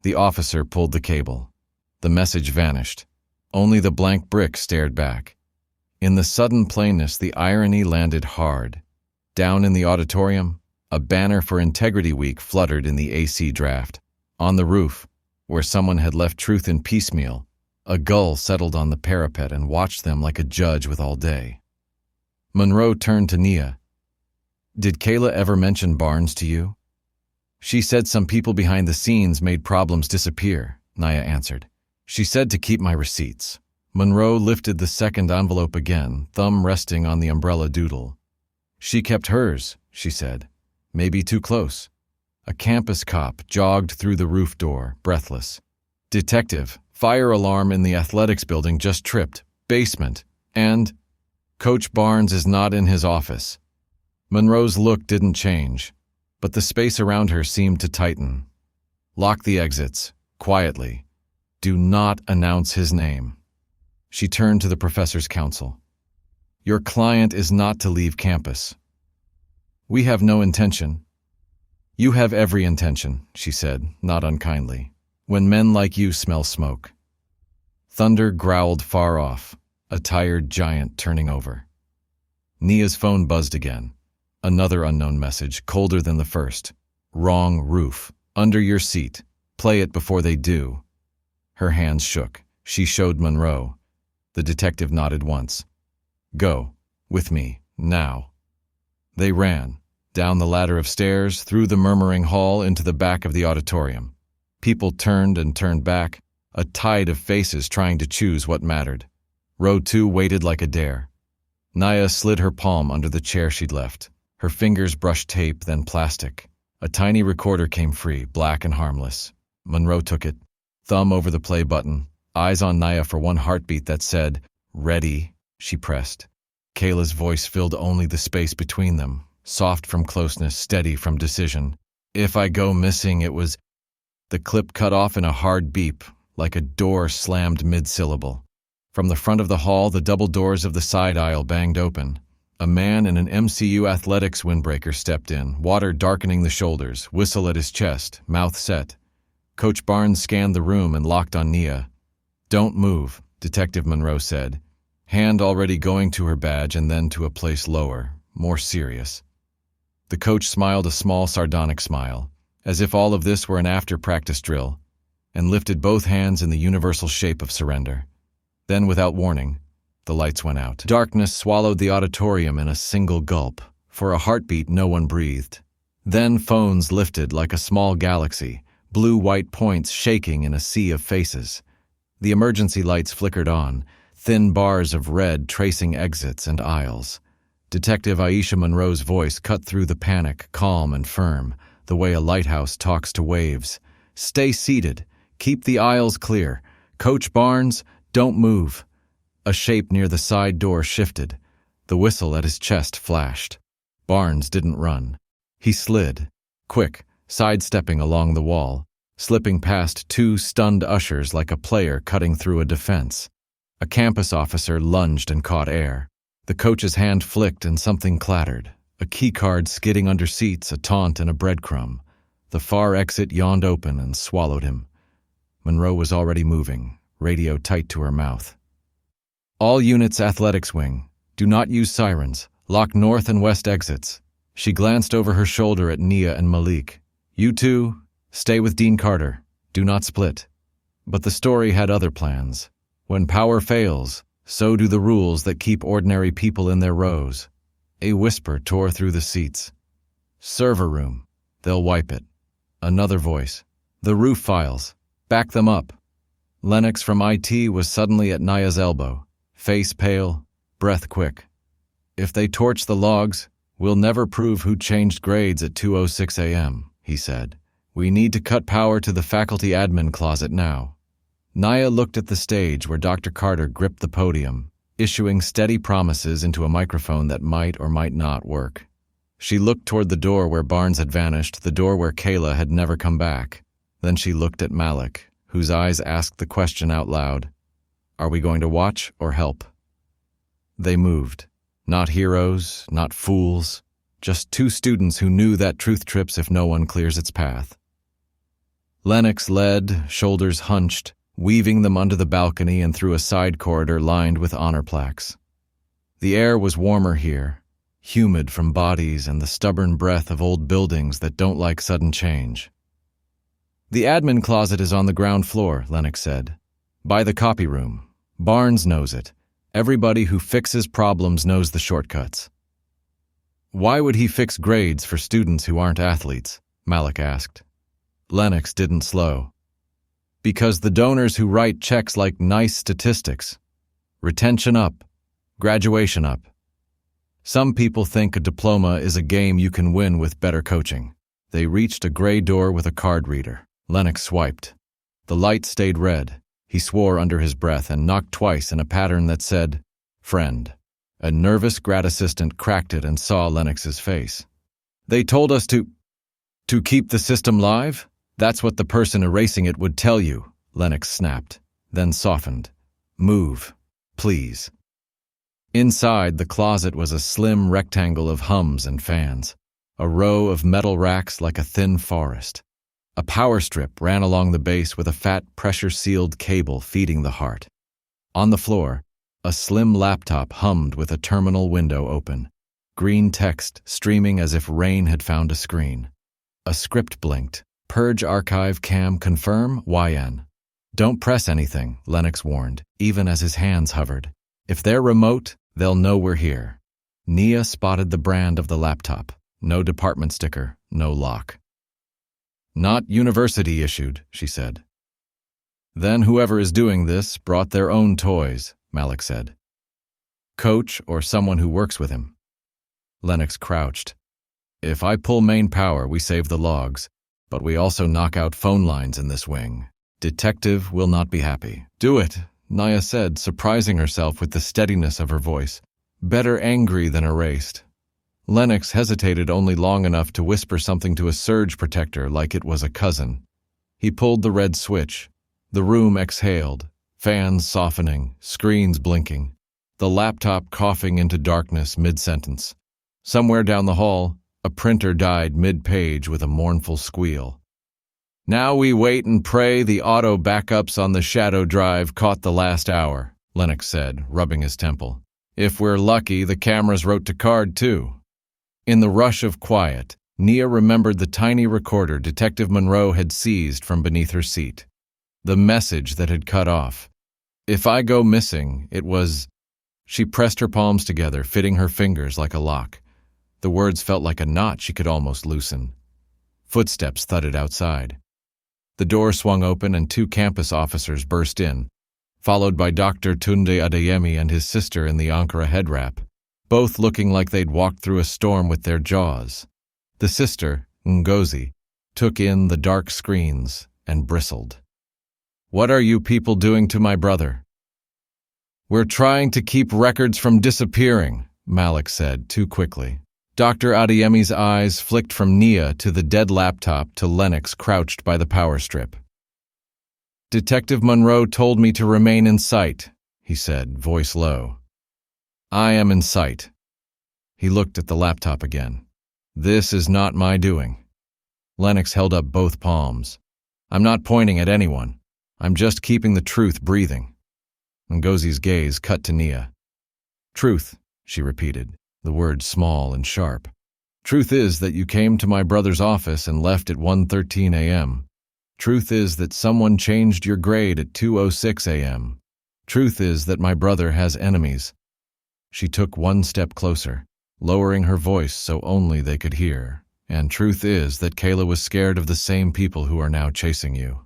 The officer pulled the cable. The message vanished. Only the blank brick stared back. In the sudden plainness, the irony landed hard. Down in the auditorium, a banner for Integrity Week fluttered in the AC draft. On the roof, where someone had left truth in piecemeal, a gull settled on the parapet and watched them like a judge with all day. Monroe turned to Nia. "Did Kayla ever mention Barnes to you?" "She said some people behind the scenes made problems disappear," Nia answered. "She said to keep my receipts." Monroe lifted the second envelope again, thumb resting on the umbrella doodle. "She kept hers," she said. "Maybe too close." A campus cop jogged through the roof door, breathless. "Detective, fire alarm in the athletics building just tripped. Basement. And Coach Barnes is not in his office." Monroe's look didn't change, but the space around her seemed to tighten. "Lock the exits, quietly. Do not announce his name." She turned to the professor's counsel. "Your client is not to leave campus." "We have no intention." "You have every intention," she said, not unkindly, "when men like you smell smoke." Thunder growled far off, a tired giant turning over. Nia's phone buzzed again. Another unknown message, colder than the first. "Wrong roof. Under your seat. Play it before they do." Her hands shook. She showed Monroe. The detective nodded once. "Go. With me. Now." They ran. Down the ladder of stairs, through the murmuring hall, into the back of the auditorium. People turned and turned back, a tide of faces trying to choose what mattered. Row 2 waited like a dare. Nia slid her palm under the chair she'd left. Her fingers brushed tape, then plastic. A tiny recorder came free, black and harmless. Monroe took it, thumb over the play button, eyes on Nia for one heartbeat that said, "Ready," she pressed. Kayla's voice filled only the space between them, soft from closeness, steady from decision. "If I go missing, it was—" The clip cut off in a hard beep, like a door slammed mid-syllable. From the front of the hall, the double doors of the side aisle banged open. A man in an MCU athletics windbreaker stepped in, water darkening the shoulders, whistle at his chest, mouth set. Coach Barnes scanned the room and locked on Nia. "Don't move," Detective Monroe said, hand already going to her badge and then to a place lower, more serious. The coach smiled a small sardonic smile, as if all of this were an after-practice drill, and lifted both hands in the universal shape of surrender. Then, without warning, the lights went out. Darkness swallowed the auditorium in a single gulp. For a heartbeat, no one breathed. Then phones lifted like a small galaxy, blue-white points shaking in a sea of faces. The emergency lights flickered on, thin bars of red tracing exits and aisles. Detective Aisha Monroe's voice cut through the panic, calm and firm, the way a lighthouse talks to waves. "Stay seated. Keep the aisles clear. Coach Barnes, don't move." A shape near the side door shifted. The whistle at his chest flashed. Barnes didn't run. He slid, quick, sidestepping along the wall, slipping past two stunned ushers like a player cutting through a defense. A campus officer lunged and caught air. The coach's hand flicked and something clattered. A keycard skidding under seats, a taunt and a breadcrumb. The far exit yawned open and swallowed him. Monroe was already moving, radio tight to her mouth. "All units athletics wing. Do not use sirens. Lock north and west exits." She glanced over her shoulder at Nia and Malik. "You two, Stay with Dean Carter. Do not split. But the story had other plans. When power fails, so do the rules that keep ordinary people in their rows. A whisper tore through the seats. Server room. They'll wipe it. Another voice. The roof files. Back them up. Lennox from IT was suddenly at Nia's elbow, face pale, breath quick. If they torch the logs, we'll never prove who changed grades at 2:06 a.m., he said. We need to cut power to the faculty admin closet now. Nia looked at the stage where Dr. Carter gripped the podium, issuing steady promises into a microphone that might or might not work. She looked toward the door where Barnes had vanished, the door where Kayla had never come back. Then she looked at Malik, whose eyes asked the question out loud. Are we going to watch or help? They moved. Not heroes, not fools, just two students who knew that truth trips if no one clears its path. Lennox led, shoulders hunched, weaving them under the balcony and through a side corridor lined with honor plaques. The air was warmer here, humid from bodies and the stubborn breath of old buildings that don't like sudden change. The admin closet is on the ground floor, Lennox said. By the copy room. Barnes knows it. Everybody who fixes problems knows the shortcuts. Why would he fix grades for students who aren't athletes? Malik asked. Lennox didn't slow. Because the donors who write checks like nice statistics. Retention up. Graduation up. Some people think a diploma is a game you can win with better coaching. They reached a gray door with a card reader. Lennox swiped. The light stayed red. He swore under his breath and knocked twice in a pattern that said, Friend. A nervous grad assistant cracked it and saw Lennox's face. They told us to keep the system live? That's what the person erasing it would tell you, Lennox snapped, then softened. Move, please. Inside, the closet was a slim rectangle of hums and fans, a row of metal racks like a thin forest. A power strip ran along the base with a fat, pressure-sealed cable feeding the heart. On the floor, a slim laptop hummed with a terminal window open, green text streaming as if rain had found a screen. A script blinked. Purge archive cam confirm YN. Don't press anything, Lennox warned, even as his hands hovered. If they're remote, they'll know we're here. Nia spotted the brand of the laptop. No department sticker, no lock. Not university issued, she said. Then whoever is doing this brought their own toys, Malik said. Coach or someone who works with him. Lennox crouched. If I pull main power, we save the logs, but we also knock out phone lines in this wing. Detective will not be happy. Do it, Nia said, surprising herself with the steadiness of her voice. Better angry than erased. Lennox hesitated only long enough to whisper something to a surge protector like it was a cousin. He pulled the red switch. The room exhaled, fans softening, screens blinking, the laptop coughing into darkness mid-sentence. Somewhere down the hall, a printer died mid-page with a mournful squeal. Now we wait and pray the auto backups on the shadow drive caught the last hour, Lennox said, rubbing his temple. If we're lucky, the cameras wrote to card too. In the rush of quiet, Nia remembered the tiny recorder Detective Monroe had seized from beneath her seat. The message that had cut off. If I go missing, it was... She pressed her palms together, fitting her fingers like a lock. The words felt like a knot she could almost loosen. Footsteps thudded outside. The door swung open and two campus officers burst in, followed by Dr. Tunde Adeyemi and his sister in the Ankara head wrap, both looking like they'd walked through a storm with their jaws. The sister, Ngozi, took in the dark screens and bristled. What are you people doing to my brother? We're trying to keep records from disappearing, Malik said too quickly. Dr. Adeyemi's eyes flicked from Nia to the dead laptop to Lennox crouched by the power strip. Detective Monroe told me to remain in sight, he said, voice low. I am in sight. He looked at the laptop again. This is not my doing. Lennox held up both palms. I'm not pointing at anyone. I'm just keeping the truth breathing. Ngozi's gaze cut to Nia. Truth, she repeated, the word small and sharp. Truth is that you came to my brother's office and left at 1:13 a.m. Truth is that someone changed your grade at 2:06 a.m. Truth is that my brother has enemies." She took one step closer, lowering her voice so only they could hear. "And truth is that Kayla was scared of the same people who are now chasing you."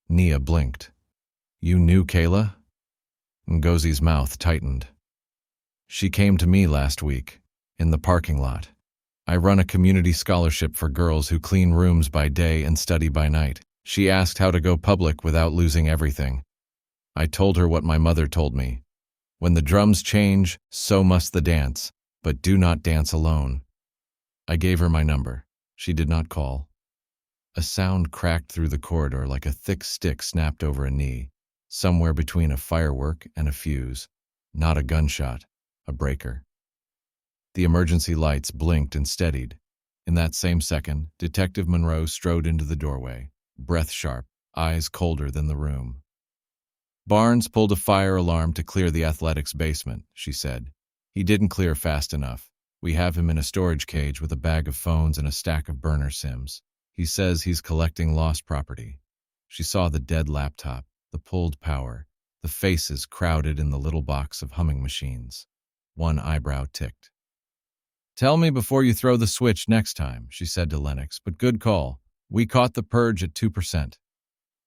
Nia blinked. "You knew Kayla?" Ngozi's mouth tightened. "She came to me last week, in the parking lot. I run a community scholarship for girls who clean rooms by day and study by night. She asked how to go public without losing everything. I told her what my mother told me. When the drums change, so must the dance, but do not dance alone. I gave her my number. She did not call." A sound cracked through the corridor like a thick stick snapped over a knee, somewhere between a firework and a fuse. Not a gunshot, a breaker. The emergency lights blinked and steadied. In that same second, Detective Monroe strode into the doorway, breath sharp, eyes colder than the room. "Barnes pulled a fire alarm to clear the athletics basement," she said. "He didn't clear fast enough. We have him in a storage cage with a bag of phones and a stack of burner sims. He says he's collecting lost property." She saw the dead laptop, the pulled power, the faces crowded in the little box of humming machines. One eyebrow ticked. "Tell me before you throw the switch next time," she said to Lennox, "but good call. We caught the purge at 2%.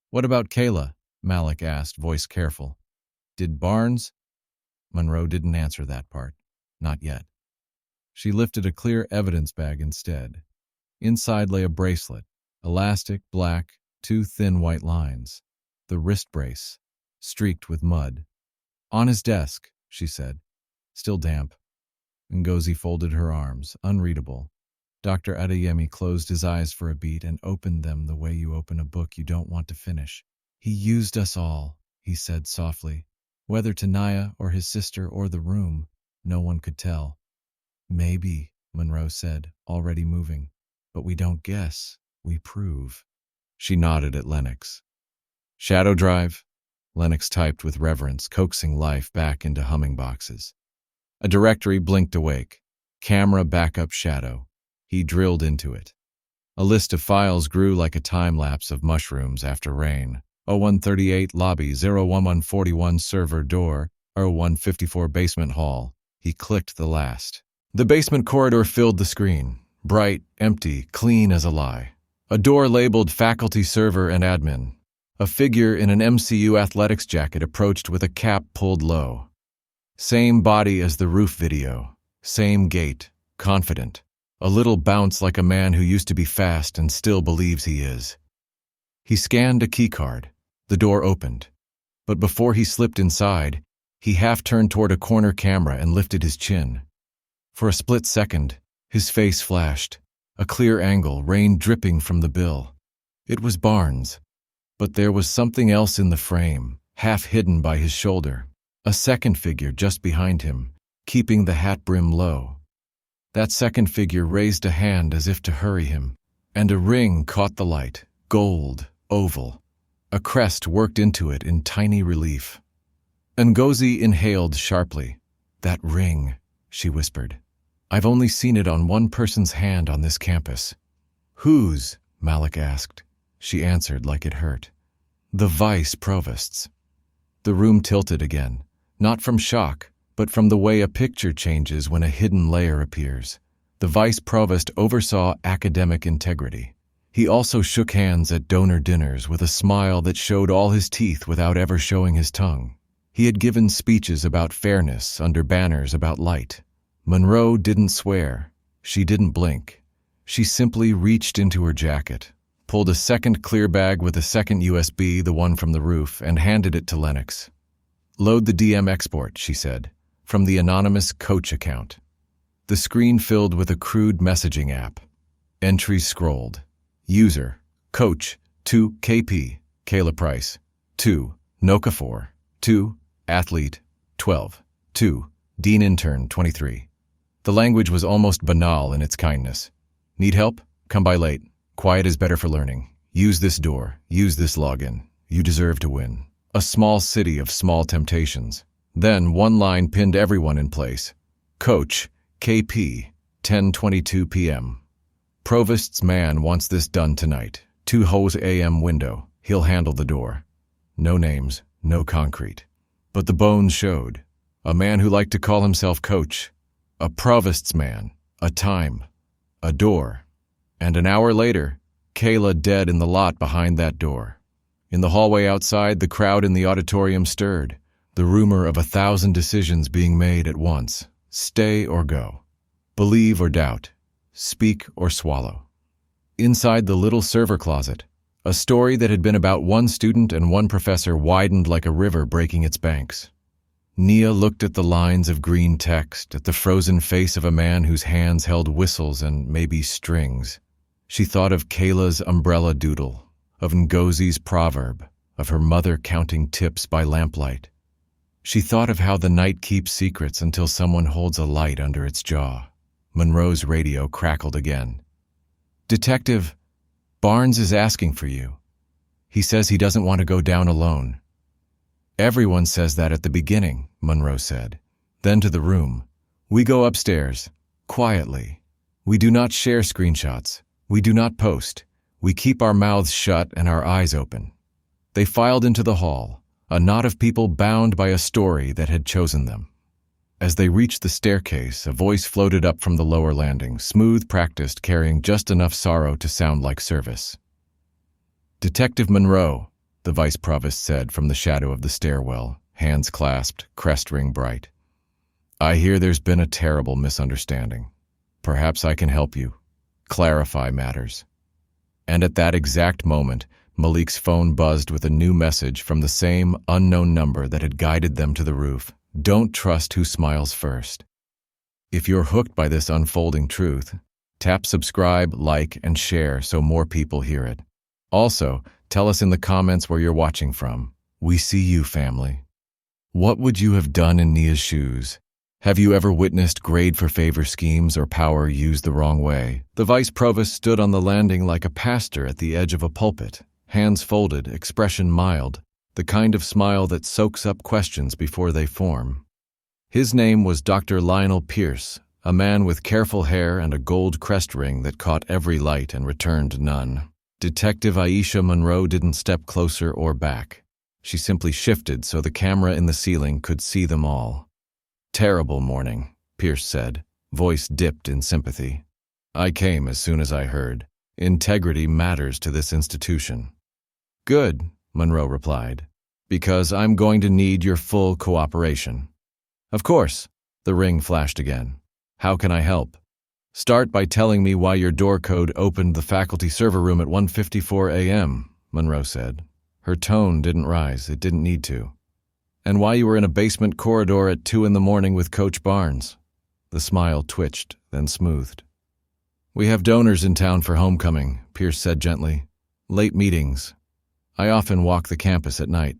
"What about Kayla?" Malik asked, voice careful. "Did Barnes?" Monroe didn't answer that part. Not yet. She lifted a clear evidence bag instead. Inside lay a bracelet, elastic, black, two thin white lines. The wrist brace, streaked with mud. "On his desk," she said. "Still damp." Ngozi folded her arms, unreadable. Dr. Adeyemi closed his eyes for a beat and opened them the way you open a book you don't want to finish. "He used us all," he said softly. "Whether to Nia or his sister or the room, no one could tell." "Maybe," Monroe said, already moving. "But we don't guess, we prove." She nodded at Lennox. "Shadow drive?" Lennox typed with reverence, coaxing life back into humming boxes. A directory blinked awake. Camera backup shadow. He drilled into it. A list of files grew like a time-lapse of mushrooms after rain. 0138 lobby, 01141 server door, 0154 basement hall. He clicked the last. The basement corridor filled the screen. Bright, empty, clean as a lie. A door labeled faculty server and admin. A figure in an MCU athletics jacket approached with a cap pulled low. Same body as the roof video. Same gait, confident. A little bounce like a man who used to be fast and still believes he is. He scanned a keycard. The door opened. But before he slipped inside, he half-turned toward a corner camera and lifted his chin. For a split second, his face flashed. A clear angle, rain dripping from the bill. It was Barnes. But there was something else in the frame, half hidden by his shoulder. A second figure just behind him, keeping the hat brim low. That second figure raised a hand as if to hurry him, and a ring caught the light, gold, oval. A crest worked into it in tiny relief. Ngozi inhaled sharply. "That ring," she whispered. "I've only seen it on one person's hand on this campus." "Whose?" Malik asked. She answered like it hurt. "The vice provost's." The room tilted again, not from shock, but from the way a picture changes when a hidden layer appears. The vice provost oversaw academic integrity. He also shook hands at donor dinners with a smile that showed all his teeth without ever showing his tongue. He had given speeches about fairness under banners about light. Monroe didn't swear. She didn't blink. She simply reached into her jacket, pulled a second clear bag with a second USB, the one from the roof, and handed it to Lennox. "Load the DM export," she said, from the anonymous Coach account. The screen filled with a crude messaging app. Entries scrolled. User, Coach, 2, KP, Kayla Price, 2, Okafor, 2, Athlete, 12, 2, Dean Intern, 23. The language was almost banal in its kindness. "Need help? Come by late. Quiet is better for learning. Use this door. Use this login. You deserve to win." A small city of small temptations. Then one line pinned everyone in place. Coach, KP, 10:22 p.m. Provost's man wants this done tonight. 2 holes a.m. window. He'll handle the door. No names, no concrete. But the bones showed. A man who liked to call himself coach. A provost's man. A time. A door. And an hour later, Kayla dead in the lot behind that door. In the hallway outside, the crowd in the auditorium stirred. The rumor of 1,000 decisions being made at once. Stay or go. Believe or doubt. Speak or swallow. Inside the little server closet, a story that had been about one student and one professor widened like a river breaking its banks. Nia looked at the lines of green text, at the frozen face of a man whose hands held whistles and maybe strings. She thought of Kayla's umbrella doodle, of Ngozi's proverb, of her mother counting tips by lamplight. She thought of how the night keeps secrets until someone holds a light under its jaw. Monroe's radio crackled again. "Detective, Barnes is asking for you. He says he doesn't want to go down alone." "Everyone says that at the beginning," Monroe said. Then to the room. "We go upstairs, quietly. We do not share screenshots. We do not post. We keep our mouths shut and our eyes open." They filed into the hall, a knot of people bound by a story that had chosen them. As they reached the staircase, a voice floated up from the lower landing, smooth, practiced, carrying just enough sorrow to sound like service. "Detective Monroe," the vice provost said from the shadow of the stairwell, hands clasped, crest ring bright. "I hear there's been a terrible misunderstanding. Perhaps I can help you. Clarify matters." And at that exact moment, Malik's phone buzzed with a new message from the same unknown number that had guided them to the roof. "Don't trust who smiles first." If you're hooked by this unfolding truth, tap subscribe, like, and share so more people hear it. Also, tell us in the comments where you're watching from. We see you, family. What would you have done in Nia's shoes? Have you ever witnessed grade for favor schemes or power used the wrong way? The vice provost stood on the landing like a pastor at the edge of a pulpit, hands folded, expression mild, the kind of smile that soaks up questions before they form. His name was Dr. Lionel Pierce, a man with careful hair and a gold crest ring that caught every light and returned none. Detective Aisha Monroe didn't step closer or back. She simply shifted so the camera in the ceiling could see them all. "Terrible morning," Pierce said, voice dipped in sympathy. "I came as soon as I heard. Integrity matters to this institution." "Good," Monroe replied, "because I'm going to need your full cooperation." "Of course," the ring flashed again. "How can I help?" "Start by telling me why your door code opened the faculty server room at 1:54 a.m., Monroe said. Her tone didn't rise, it didn't need to. "And why you were in a basement corridor at 2 in the morning with Coach Barnes." The smile twitched, then smoothed. "We have donors in town for homecoming," Pierce said gently. "Late meetings. I often walk the campus at night.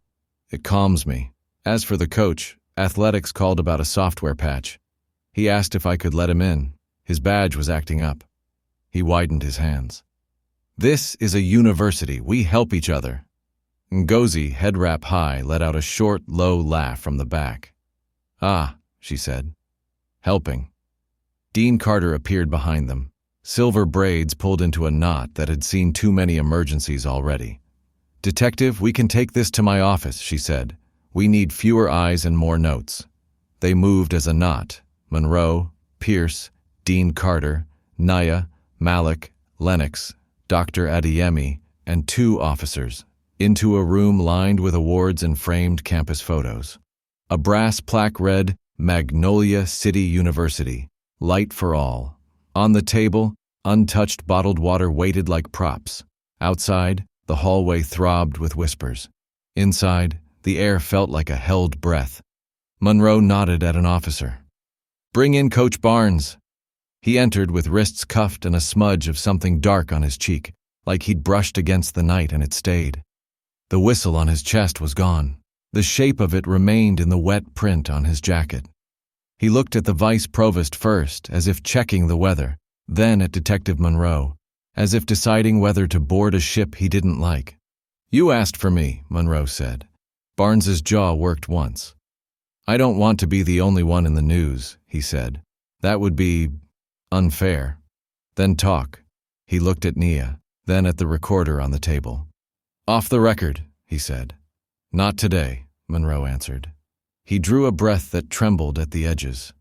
It calms me. As for the coach, athletics called about a software patch. He asked if I could let him in. His badge was acting up." He widened his hands. "This is a university. We help each other." Ngozi, head wrap high, let out a short, low laugh from the back. "Ah," she said. "Helping." Dean Carter appeared behind them, silver braids pulled into a knot that had seen too many emergencies already. "Detective, we can take this to my office," she said. "We need fewer eyes and more notes." They moved as a knot. Monroe, Pierce, Dean Carter, Nia, Malik, Lennox, Dr. Adeyemi, and 2 officers, into a room lined with awards and framed campus photos. A brass plaque read, "Magnolia City University, Light for All." On the table, untouched bottled water waited like props. Outside, the hallway throbbed with whispers. Inside, the air felt like a held breath. Monroe nodded at an officer. "Bring in Coach Barnes." He entered with wrists cuffed and a smudge of something dark on his cheek, like he'd brushed against the night and it stayed. The whistle on his chest was gone. The shape of it remained in the wet print on his jacket. He looked at the vice provost first, as if checking the weather, then at Detective Monroe, as if deciding whether to board a ship he didn't like. "You asked for me," Monroe said. Barnes's jaw worked once. "I don't want to be the only one in the news," he said. "That would be Unfair. Then talk. He looked at Nia, then at the recorder on the table. Off the record, he said. Not today, Monroe answered. He drew a breath that trembled at the edges.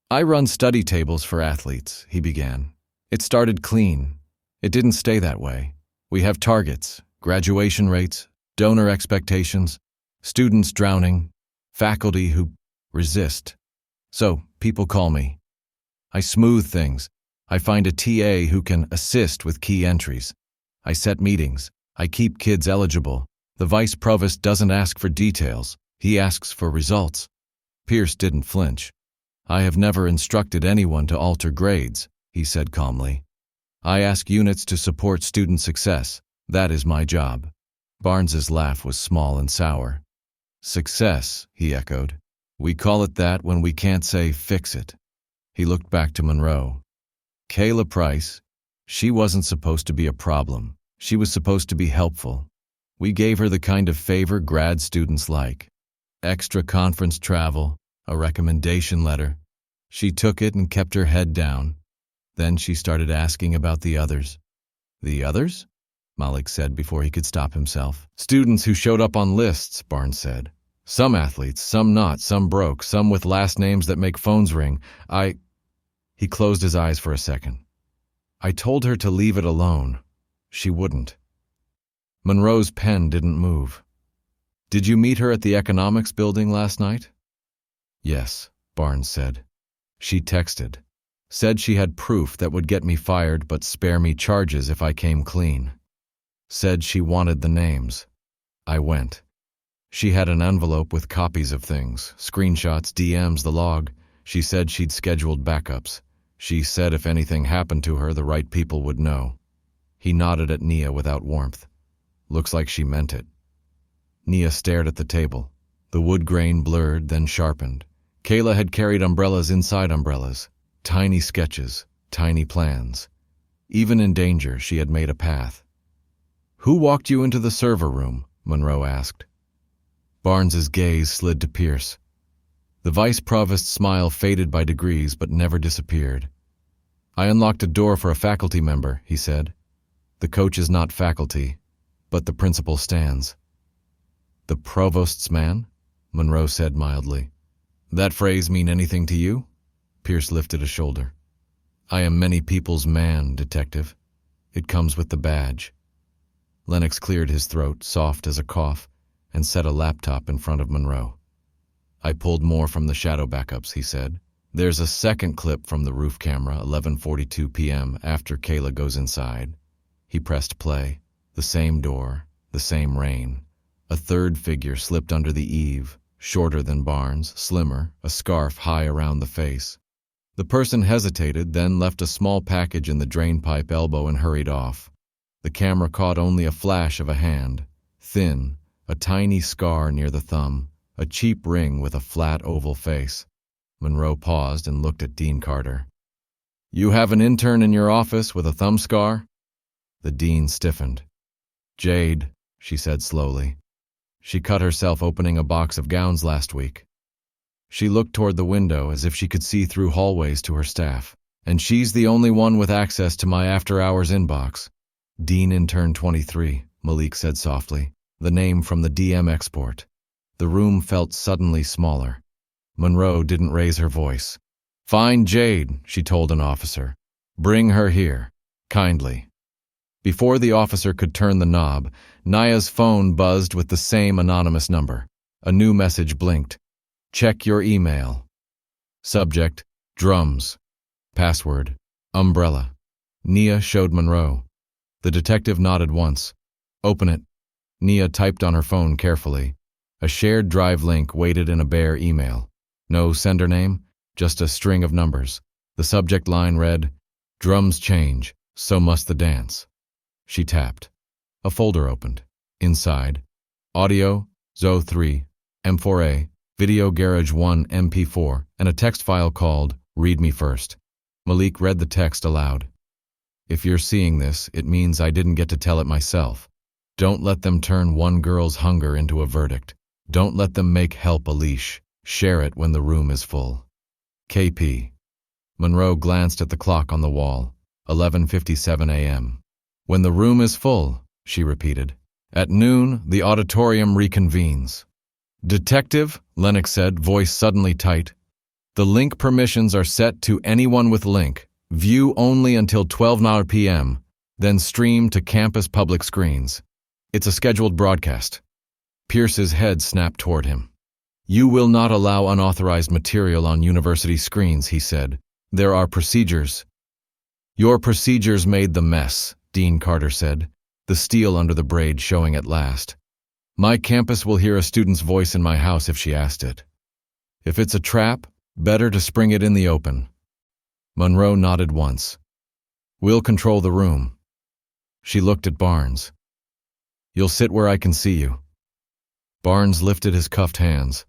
I run study tables for athletes, he began. It started clean. It didn't stay that way. We have targets, graduation rates, donor expectations, students drowning, faculty who resist. So, people call me. I smooth things. I find a TA who can assist with key entries. I set meetings. I keep kids eligible. The vice provost doesn't ask for details. He asks for results. Pierce didn't flinch. I have never instructed anyone to alter grades, he said calmly. I ask units to support student success. That is my job. Barnes's laugh was small and sour. Success, he echoed. We call it that when we can't say fix it. He looked back to Monroe. Kayla Price, she wasn't supposed to be a problem. She was supposed to be helpful. We gave her the kind of favor grad students like. Extra conference travel, a recommendation letter. She took it and kept her head down. Then she started asking about the others. The others? Malik said before he could stop himself. Students who showed up on lists, Barnes said. Some athletes, some not, some broke, some with last names that make phones ring. He closed his eyes for a second. I told her to leave it alone. She wouldn't. Monroe's pen didn't move. Did you meet her at the economics building last night? Yes, Barnes said. She texted. Said she had proof that would get me fired but spare me charges if I came clean. Said she wanted the names. I went. She had an envelope with copies of things, screenshots, DMs, the log. She said she'd scheduled backups. She said if anything happened to her, the right people would know. He nodded at Nia without warmth. Looks like she meant it. Nia stared at the table. The wood grain blurred, then sharpened. Kayla had carried umbrellas inside umbrellas. Tiny sketches, tiny plans. Even in danger, she had made a path. Who walked you into the server room? Monroe asked. Barnes's gaze slid to Pierce. The vice provost's smile faded by degrees but never disappeared. I unlocked a door for a faculty member, he said. The coach is not faculty, but the principal stands. The provost's man? Monroe said mildly. That phrase mean anything to you? Pierce lifted a shoulder. I am many people's man, detective. It comes with the badge. Lennox cleared his throat, soft as a cough, and set a laptop in front of Monroe. I pulled more from the shadow backups, he said. There's a second clip from the roof camera, 11:42 p.m. after Kayla goes inside. He pressed play. The same door, the same rain. A third figure slipped under the eave, shorter than Barnes, slimmer, a scarf high around the face. The person hesitated, then left a small package in the drainpipe elbow and hurried off. The camera caught only a flash of a hand, thin, a tiny scar near the thumb, a cheap ring with a flat oval face. Monroe paused and looked at Dean Carter. You have an intern in your office with a thumb scar? The dean stiffened. Jade, she said slowly. She cut herself opening a box of gowns last week. She looked toward the window as if she could see through hallways to her staff. And she's the only one with access to my after-hours inbox. Dean Intern 23, Malik said softly, the name from the DM export. The room felt suddenly smaller. Monroe didn't raise her voice. Find Jade, she told an officer. Bring her here, kindly. Before the officer could turn the knob, Nia's phone buzzed with the same anonymous number. A new message blinked. Check your email. Subject, drums. Password, umbrella. Nia showed Monroe. The detective nodded once. Open it. Nia typed on her phone carefully. A shared drive link waited in a bare email. No sender name, just a string of numbers. The subject line read, Drums change, so must the dance. She tapped. A folder opened. Inside, audio, ZO3, M4A, Video Garage 1 MP4, and a text file called Read Me First. Malik read the text aloud. If you're seeing this, it means I didn't get to tell it myself. Don't let them turn one girl's hunger into a verdict. Don't let them make help a leash. Share it when the room is full. KP. Monroe glanced at the clock on the wall. 11:57 a.m. When the room is full, she repeated. At noon, the auditorium reconvenes. Detective, Lennox said, voice suddenly tight. The link permissions are set to anyone with link. View only until 12 p.m., then stream to campus public screens. It's a scheduled broadcast. Pierce's head snapped toward him. You will not allow unauthorized material on university screens, he said. There are procedures. Your procedures made the mess, Dean Carter said, the steel under the braid showing at last. My campus will hear a student's voice in my house if she asked it. If it's a trap, better to spring it in the open. Monroe nodded once. We'll control the room. She looked at Barnes. You'll sit where I can see you. Barnes lifted his cuffed hands.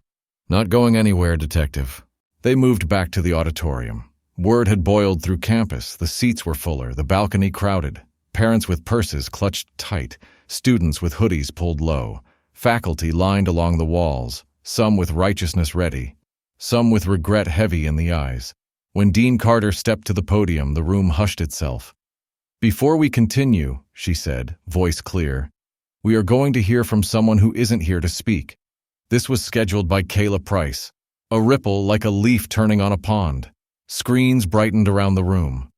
Not going anywhere, Detective. They moved back to the auditorium. Word had boiled through campus. The seats were fuller, the balcony crowded. Parents with purses clutched tight, students with hoodies pulled low, faculty lined along the walls, some with righteousness ready, some with regret heavy in the eyes. When Dean Carter stepped to the podium, the room hushed itself. Before we continue, she said, voice clear, we are going to hear from someone who isn't here to speak. This was scheduled by Kayla Price. A ripple like a leaf turning on a pond. Screens brightened around the room.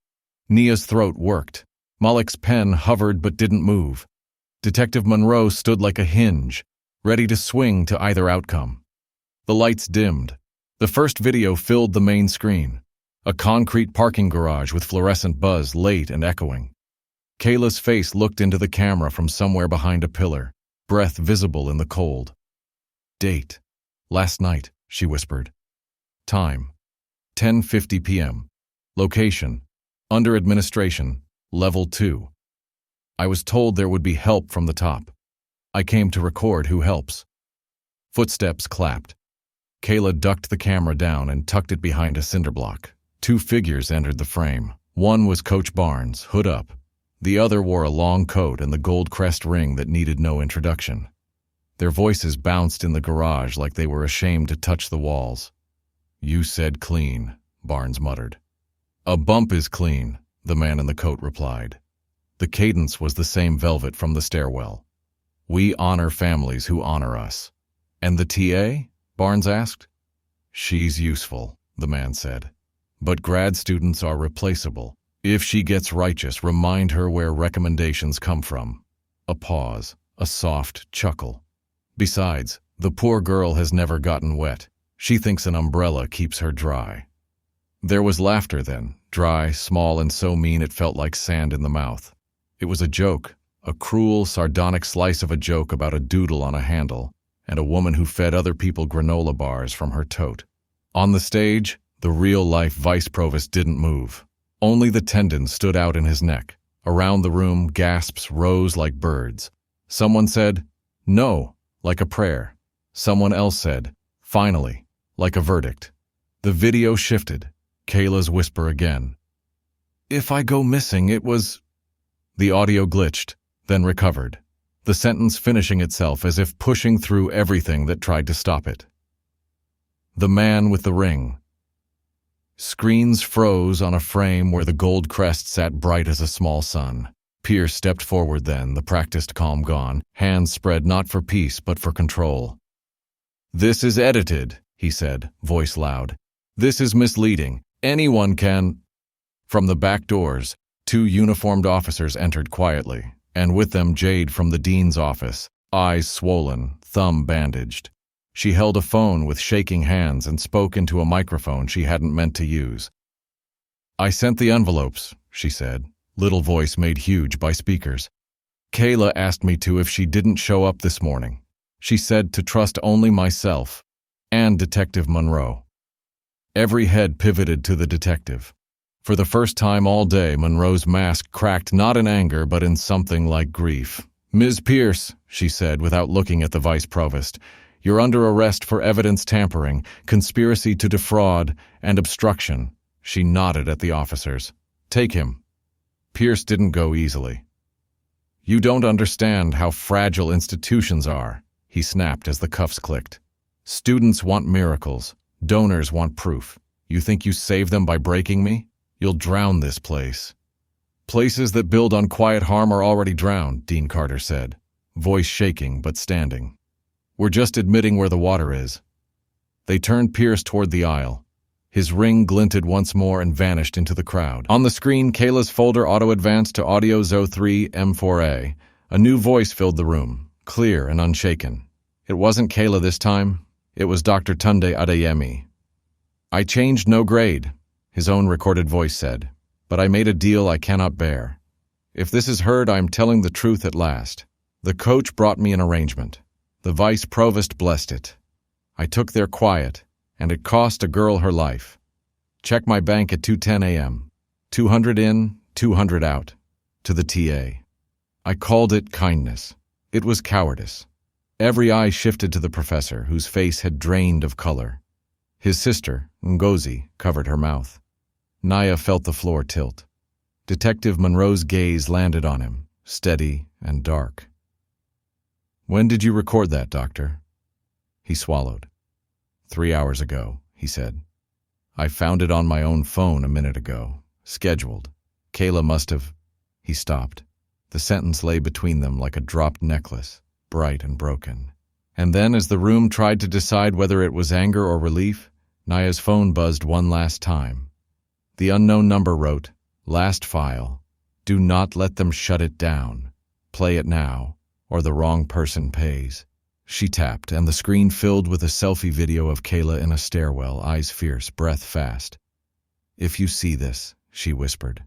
Nia's throat worked. Malik's pen hovered but didn't move. Detective Monroe stood like a hinge, ready to swing to either outcome. The lights dimmed. The first video filled the main screen. A concrete parking garage with fluorescent buzz late and echoing. Kayla's face looked into the camera from somewhere behind a pillar, breath visible in the cold. Date. Last night, she whispered. Time. 10:50 p.m. Location. Under administration. Level 2. I was told there would be help from the top. I came to record who helps. Footsteps clapped. Kayla ducked the camera down and tucked it behind a cinder block. Two figures entered the frame. One was Coach Barnes, hood up. The other wore a long coat and the gold crest ring that needed no introduction. Their voices bounced in the garage like they were ashamed to touch the walls. You said clean, Barnes muttered. A bump is clean, the man in the coat replied. The cadence was the same velvet from the stairwell. We honor families who honor us. And the TA? Barnes asked. She's useful, the man said. But grad students are replaceable. If she gets righteous, remind her where recommendations come from. A pause, a soft chuckle. Besides, the poor girl has never gotten wet. She thinks an umbrella keeps her dry. There was laughter then, dry, small, and so mean it felt like sand in the mouth. It was a joke, a cruel, sardonic slice of a joke about a doodle on a handle, and a woman who fed other people granola bars from her tote. On the stage, the real-life vice provost didn't move. Only the tendons stood out in his neck. Around the room, gasps rose like birds. Someone said, no, like a prayer. Someone else said, finally, like a verdict. The video shifted. Kayla's whisper again. If I go missing, it was... The audio glitched, then recovered. The sentence finishing itself as if pushing through everything that tried to stop it. The man with the ring. Screens froze on a frame where the gold crest sat bright as a small sun. Pierce stepped forward then, the practiced calm gone, hands spread not for peace but for control. This is edited, he said, voice loud. This is misleading. Anyone can... From the back doors, two uniformed officers entered quietly, and with them Jade from the dean's office, eyes swollen, thumb bandaged. She held a phone with shaking hands and spoke into a microphone she hadn't meant to use. I sent the envelopes, she said, little voice made huge by speakers. Kayla asked me to if she didn't show up this morning. She said to trust only myself and Detective Monroe. Every head pivoted to the detective. For the first time all day, Monroe's mask cracked not in anger but in something like grief. Ms. Pierce, she said without looking at the vice provost, you're under arrest for evidence tampering, conspiracy to defraud, and obstruction. She nodded at the officers. Take him. Pierce didn't go easily. You don't understand how fragile institutions are, he snapped as the cuffs clicked. Students want miracles. Donors want proof. You think you save them by breaking me? You'll drown this place. Places that build on quiet harm are already drowned, Dean Carter said, voice shaking but standing. We're just admitting where the water is. They turned Pierce toward the aisle. His ring glinted once more and vanished into the crowd. On the screen, Kayla's folder auto-advanced to Audio Zo3 M4A. A new voice filled the room, clear and unshaken. It wasn't Kayla this time. It was Dr. Tunde Adeyemi. I changed no grade, his own recorded voice said, but I made a deal I cannot bear. If this is heard, I am telling the truth at last. The coach brought me an arrangement. The vice provost blessed it. I took their quiet, and it cost a girl her life. Check my bank at 2:10 a.m. 200 in, 200 out. To the TA. I called it kindness. It was cowardice. Every eye shifted to the professor, whose face had drained of color. His sister, Ngozi, covered her mouth. Nia felt the floor tilt. Detective Monroe's gaze landed on him, steady and dark. When did you record that, Doctor? He swallowed. 3 hours ago, he said. I found it on my own phone a minute ago. Scheduled. Kayla must have... He stopped. The sentence lay between them like a dropped necklace, bright and broken. And then, as the room tried to decide whether it was anger or relief, Nia's phone buzzed one last time. The unknown number wrote, Last file. Do not let them shut it down. Play it now, or the wrong person pays. She tapped, and the screen filled with a selfie video of Kayla in a stairwell, eyes fierce, breath fast. If you see this, she whispered,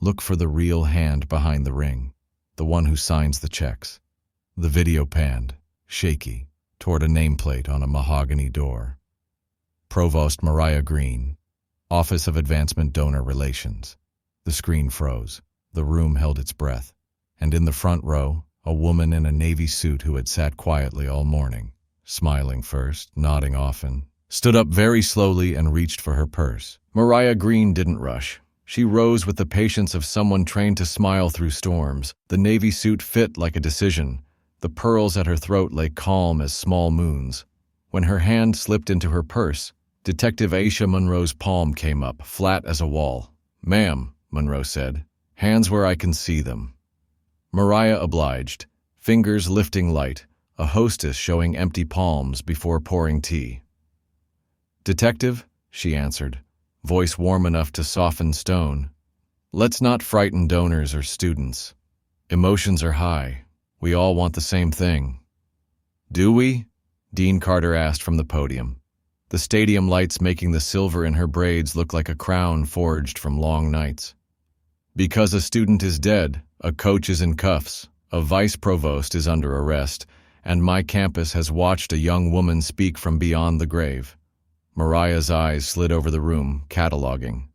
look for the real hand behind the ring, the one who signs the checks. The video panned, shaky, toward a nameplate on a mahogany door. Provost Mariah Green, Office of Advancement Donor Relations. The screen froze. The room held its breath. And in the front row, a woman in a navy suit who had sat quietly all morning, smiling first, nodding often, stood up very slowly and reached for her purse. Mariah Green didn't rush. She rose with the patience of someone trained to smile through storms. The navy suit fit like a decision. The pearls at her throat lay calm as small moons. When her hand slipped into her purse, Detective Aisha Monroe's palm came up, flat as a wall. Ma'am, Monroe said, hands where I can see them. Mariah obliged, fingers lifting light, a hostess showing empty palms before pouring tea. Detective, she answered, voice warm enough to soften stone. Let's not frighten donors or students. Emotions are high. We all want the same thing. Do we? Dean Carter asked from the podium, the stadium lights making the silver in her braids look like a crown forged from long nights. Because a student is dead, a coach is in cuffs, a vice provost is under arrest, and my campus has watched a young woman speak from beyond the grave. Mariah's eyes slid over the room, cataloging.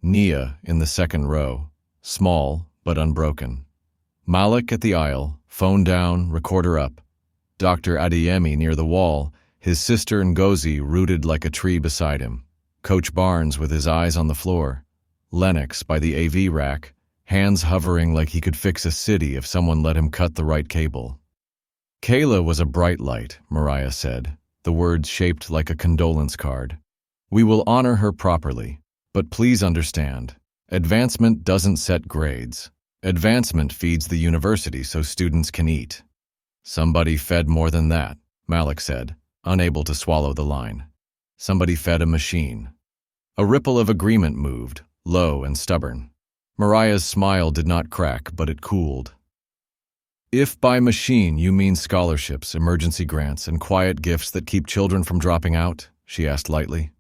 Nia in the second row, small but unbroken. Malik at the aisle, phone down, recorder up. Dr. Adeyemi near the wall, his sister Ngozi rooted like a tree beside him. Coach Barnes with his eyes on the floor. Lennox by the AV rack, hands hovering like he could fix a city if someone let him cut the right cable. Kayla was a bright light, Mariah said, the words shaped like a condolence card. We will honor her properly, but please understand, advancement doesn't set grades. Advancement feeds the university so students can eat. Somebody fed more than that, Malik said, unable to swallow the line. Somebody fed a machine. A ripple of agreement moved, low and stubborn. Mariah's smile did not crack, but it cooled. If by machine you mean scholarships, emergency grants, and quiet gifts that keep children from dropping out, she asked lightly,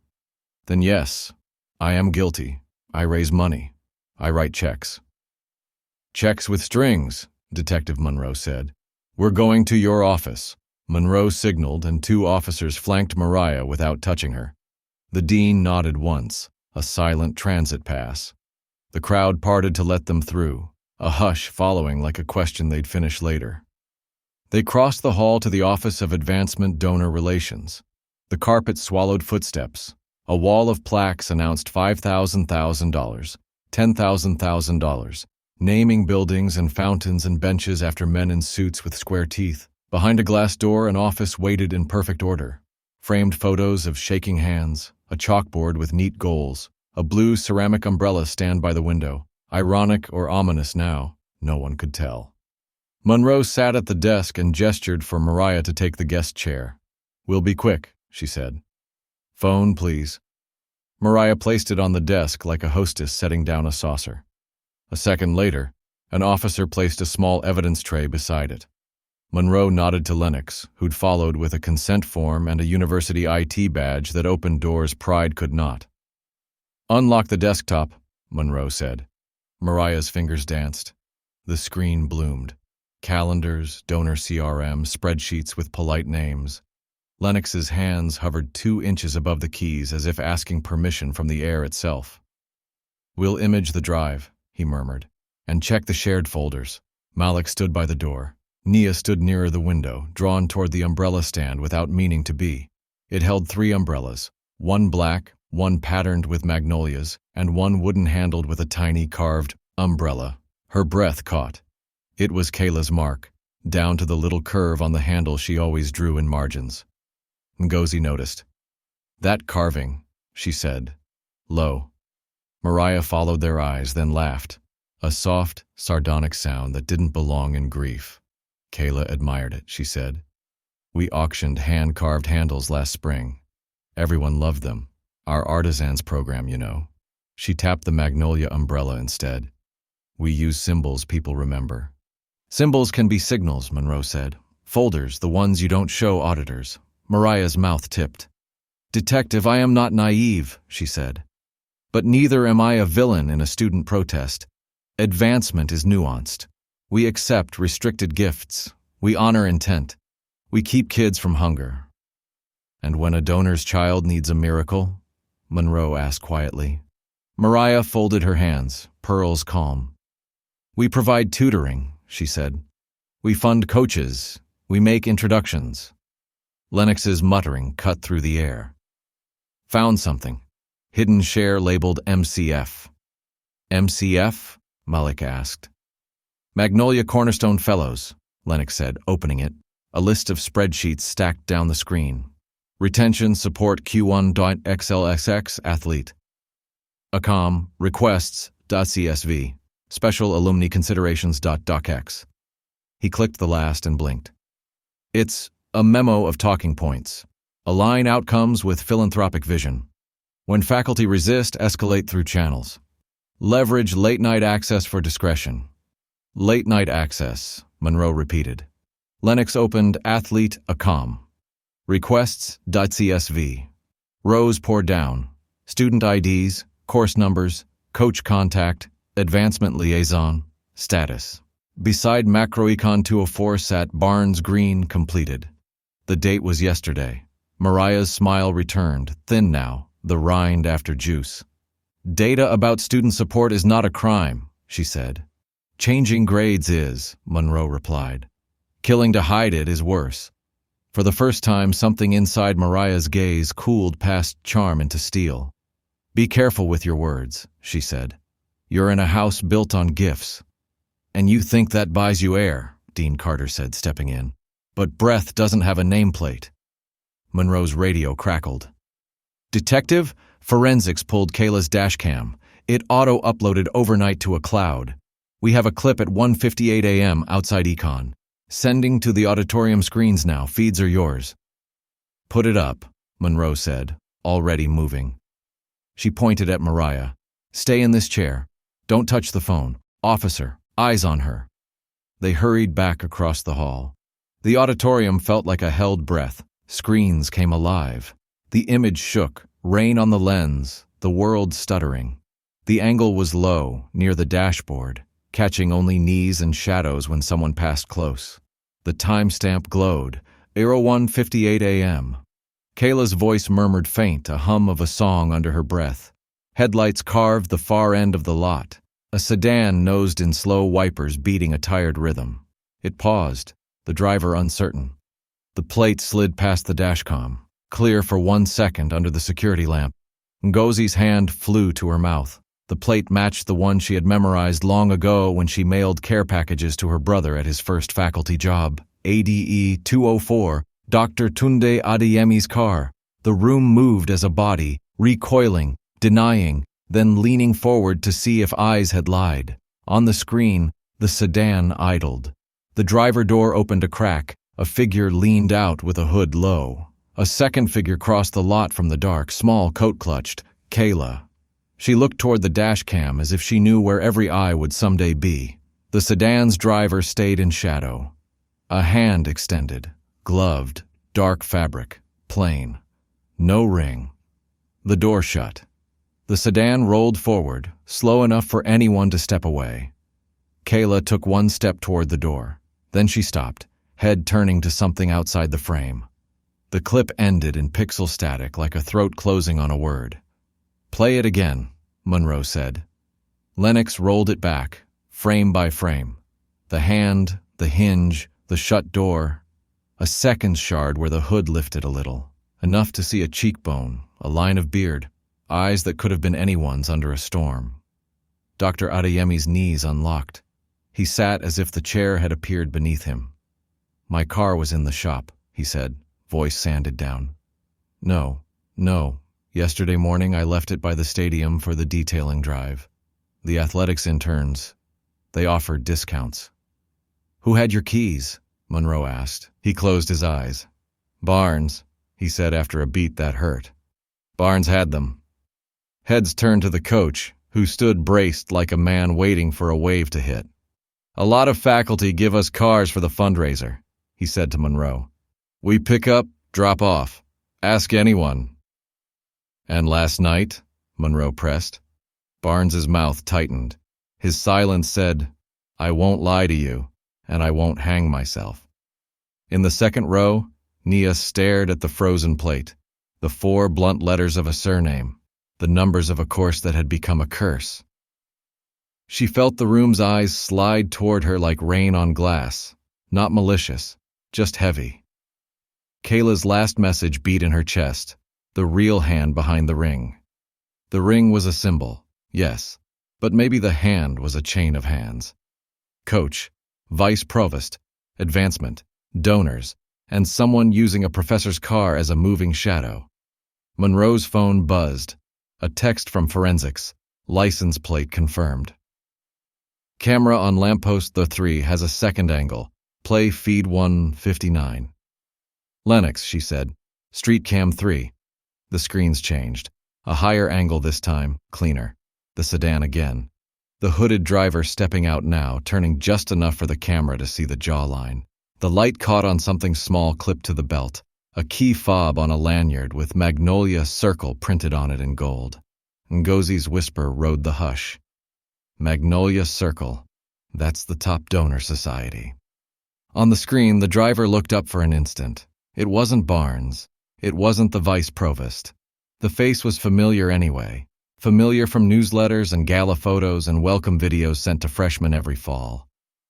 then yes, I am guilty. I raise money. I write checks. Checks with strings, Detective Monroe said. We're going to your office. Monroe signaled, and 2 officers flanked Mariah without touching her. The dean nodded once, a silent transit pass. The crowd parted to let them through, a hush following like a question they'd finish later. They crossed the hall to the Office of Advancement Donor Relations. The carpet swallowed footsteps. A wall of plaques announced $5,000, $10,000, naming buildings and fountains and benches after men in suits with square teeth. Behind a glass door, an office waited in perfect order. Framed photos of shaking hands, a chalkboard with neat goals, a blue ceramic umbrella stand by the window. Ironic or ominous now, no one could tell. Monroe sat at the desk and gestured for Mariah to take the guest chair. "We'll be quick," she said. "Phone, please." Mariah placed it on the desk like a hostess setting down a saucer. A second later, an officer placed a small evidence tray beside it. Monroe nodded to Lennox, who'd followed with a consent form and a university IT badge that opened doors pride could not. "Unlock the desktop," Monroe said. Mariah's fingers danced. The screen bloomed. Calendars, donor CRM, spreadsheets with polite names. Lennox's hands hovered 2 inches above the keys as if asking permission from the air itself. "We'll image the drive," he murmured, "and check the shared folders." Malik stood by the door. Nia stood nearer the window, drawn toward the umbrella stand without meaning to be. It held 3 umbrellas, one black, one patterned with magnolias, and one wooden-handled with a tiny carved umbrella. Her breath caught. It was Kayla's mark, down to the little curve on the handle she always drew in margins. Ngozi noticed. "That carving," she said, low. Mariah followed their eyes, then laughed, a soft, sardonic sound that didn't belong in grief. "Kayla admired it," she said. "We auctioned hand-carved handles last spring. Everyone loved them. Our artisans program, you know." She tapped the magnolia umbrella instead. "We use symbols people remember." "Symbols can be signals," Monroe said. "Folders, the ones you don't show auditors." Mariah's mouth tipped. "Detective, I am not naive," she said. "But neither am I a villain in a student protest. Advancement is nuanced. We accept restricted gifts. We honor intent. We keep kids from hunger." "And when a donor's child needs a miracle?" Monroe asked quietly. Mariah folded her hands, pearls calm. "We provide tutoring," she said. "We fund coaches. We make introductions." Lennox's muttering cut through the air. "Found something. Hidden share labeled MCF." "MCF?" Malik asked. "Magnolia Cornerstone Fellows," Lennox said, opening it. A list of spreadsheets stacked down the screen. "Retention support Q1.XLXX athlete. ACOM requests.CSV. Special alumni considerations.docx." He clicked the last and blinked. "It's a memo of talking points. Align outcomes with philanthropic vision. When faculty resist, escalate through channels. Leverage late-night access for discretion." "Late-night access," Monroe repeated. Lennox opened Athlete ACOM. Requests.CSV. Rows poured down. Student IDs, course numbers, coach contact, advancement liaison, status. Beside Macroecon 204 sat Barnes Green completed. The date was yesterday. Mariah's smile returned, thin now, the rind after juice. "Data about student support is not a crime," she said. "Changing grades is," Monroe replied. "Killing to hide it is worse." For the first time, something inside Mariah's gaze cooled past charm into steel. "Be careful with your words," she said. "You're in a house built on gifts." "And you think that buys you air," Dean Carter said, stepping in. "But breath doesn't have a nameplate." Monroe's radio crackled. "Detective, forensics pulled Kayla's dashcam. It auto-uploaded overnight to a cloud. We have a clip at 1:58 a.m. outside Econ. Sending to the auditorium screens now. Feeds are yours." "Put it up," Monroe said, already moving. She pointed at Mariah. "Stay in this chair. Don't touch the phone. Officer, eyes on her." They hurried back across the hall. The auditorium felt like a held breath. Screens came alive. The image shook, rain on the lens, the world stuttering. The angle was low, near the dashboard, catching only knees and shadows when someone passed close. The timestamp glowed, 01:58 a.m. Kayla's voice murmured faint, a hum of a song under her breath. Headlights carved the far end of the lot. A sedan nosed in slow wipers beating a tired rhythm. It paused, the driver uncertain. The plate slid past the dashcam, clear for 1 second under the security lamp. Ngozi's hand flew to her mouth. The plate matched the one she had memorized long ago when she mailed care packages to her brother at his first faculty job. ADE 204, Dr. Tunde Adeyemi's car. The room moved as a body, recoiling, denying, then leaning forward to see if eyes had lied. On the screen, the sedan idled. The driver door opened a crack. A figure leaned out with a hood low. A second figure crossed the lot from the dark, small, coat clutched. Kayla. She looked toward the dash cam as if she knew where every eye would someday be. The sedan's driver stayed in shadow. A hand extended, gloved, dark fabric, plain. No ring. The door shut. The sedan rolled forward, slow enough for anyone to step away. Kayla took one step toward the door. Then she stopped, head turning to something outside the frame. The clip ended in pixel static like a throat closing on a word. "Play it again," Monroe said. Lennox rolled it back, frame by frame. The hand, the hinge, the shut door. A second shard where the hood lifted a little, enough to see a cheekbone, a line of beard, eyes that could have been anyone's under a storm. Dr. Adeyemi's knees unlocked. He sat as if the chair had appeared beneath him. "My car was in the shop," he said, voice sanded down. No. Yesterday morning I left it by the stadium for the detailing drive. The athletics interns, they offered discounts." "Who had your keys?" Monroe asked. He closed his eyes. "Barnes," he said after a beat that hurt. "Barnes had them." Heads turned to the coach, who stood braced like a man waiting for a wave to hit. "A lot of faculty give us cars for the fundraiser," he said to Monroe. "We pick up, drop off. Ask anyone." "And last night?" Monroe pressed. Barnes's mouth tightened. His silence said, "I won't lie to you, and I won't hang myself." In the second row, Nia stared at the frozen plate, the 4 blunt letters of a surname, the numbers of a course that had become a curse. She felt the room's eyes slide toward her like rain on glass, not malicious, just heavy. Kayla's last message beat in her chest, the real hand behind the ring. The ring was a symbol, yes, but maybe the hand was a chain of hands. Coach, vice provost, advancement, donors, and someone using a professor's car as a moving shadow. Monroe's phone buzzed. A text from forensics, license plate confirmed. "Camera on lamppost the 3 has a second angle. Play feed 159. "Lennox," she said. "Street cam 3. The screens changed. A higher angle this time, cleaner. The sedan again. The hooded driver stepping out now, turning just enough for the camera to see the jawline. The light caught on something small clipped to the belt, a key fob on a lanyard with Magnolia Circle printed on it in gold. Ngozi's whisper rode the hush. Magnolia Circle. That's the top donor society. On the screen, the driver looked up for an instant. It wasn't Barnes. It wasn't the vice provost. The face was familiar anyway. Familiar from newsletters and gala photos and welcome videos sent to freshmen every fall.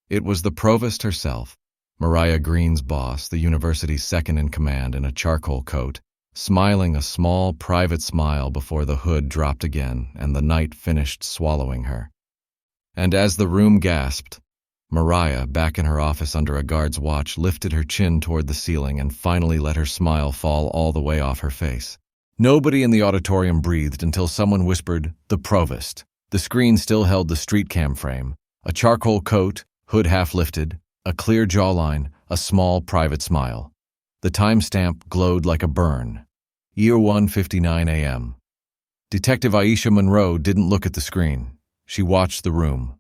It was the provost herself, Mariah Green's boss, the university's second in command in a charcoal coat, smiling a small, private smile before the hood dropped again and the night finished swallowing her. And as the room gasped, Mariah, back in her office under a guard's watch, lifted her chin toward the ceiling and finally let her smile fall all the way off her face. Nobody in the auditorium breathed until someone whispered, "The provost." The screen still held the street cam frame, a charcoal coat, hood half lifted, a clear jawline, a small private smile. The timestamp glowed like a burn. Year 1:59 a.m. Detective Aisha Monroe didn't look at the screen. She watched the room.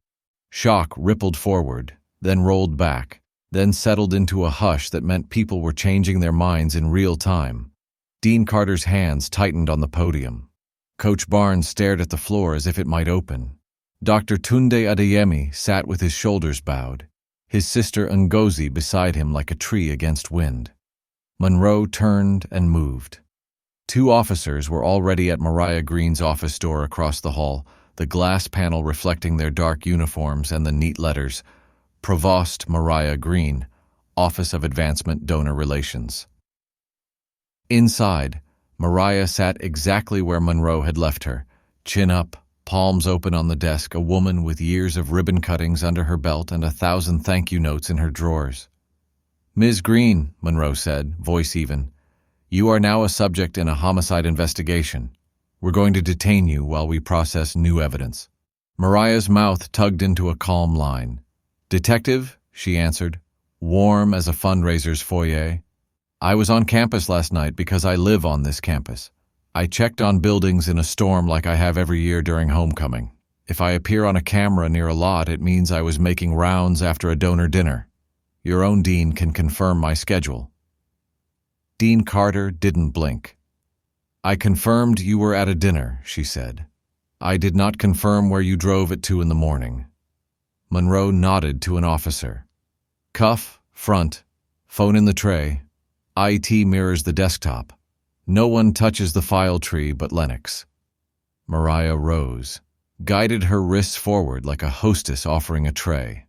Shock rippled forward, then rolled back, then settled into a hush that meant people were changing their minds in real time. Dean Carter's hands tightened on the podium. Coach Barnes stared at the floor as if it might open. Dr. Tunde Adeyemi sat with his shoulders bowed, his sister Ngozi beside him like a tree against wind. Monroe turned and moved. 2 officers were already at Mariah Green's office door across the hall, the glass panel reflecting their dark uniforms and the neat letters, Provost Mariah Green, Office of Advancement Donor Relations. Inside, Mariah sat exactly where Monroe had left her, chin up, palms open on the desk, a woman with years of ribbon cuttings under her belt and 1,000 thank you notes in her drawers. "Ms. Green," Monroe said, voice even, "you are now a subject in a homicide investigation. We're going to detain you while we process new evidence." Mariah's mouth tugged into a calm line. "Detective," she answered, warm as a fundraiser's foyer. "I was on campus last night because I live on this campus. I checked on buildings in a storm like I have every year during homecoming. If I appear on a camera near a lot, it means I was making rounds after a donor dinner. Your own dean can confirm my schedule." Dean Carter didn't blink. "I confirmed you were at a dinner," she said. "I did not confirm where you drove at 2 in the morning." Monroe nodded to an officer. "Cuff, front, phone in the tray. IT mirrors the desktop. No one touches the file tree but Lennox." Mariah rose, guided her wrists forward like a hostess offering a tray.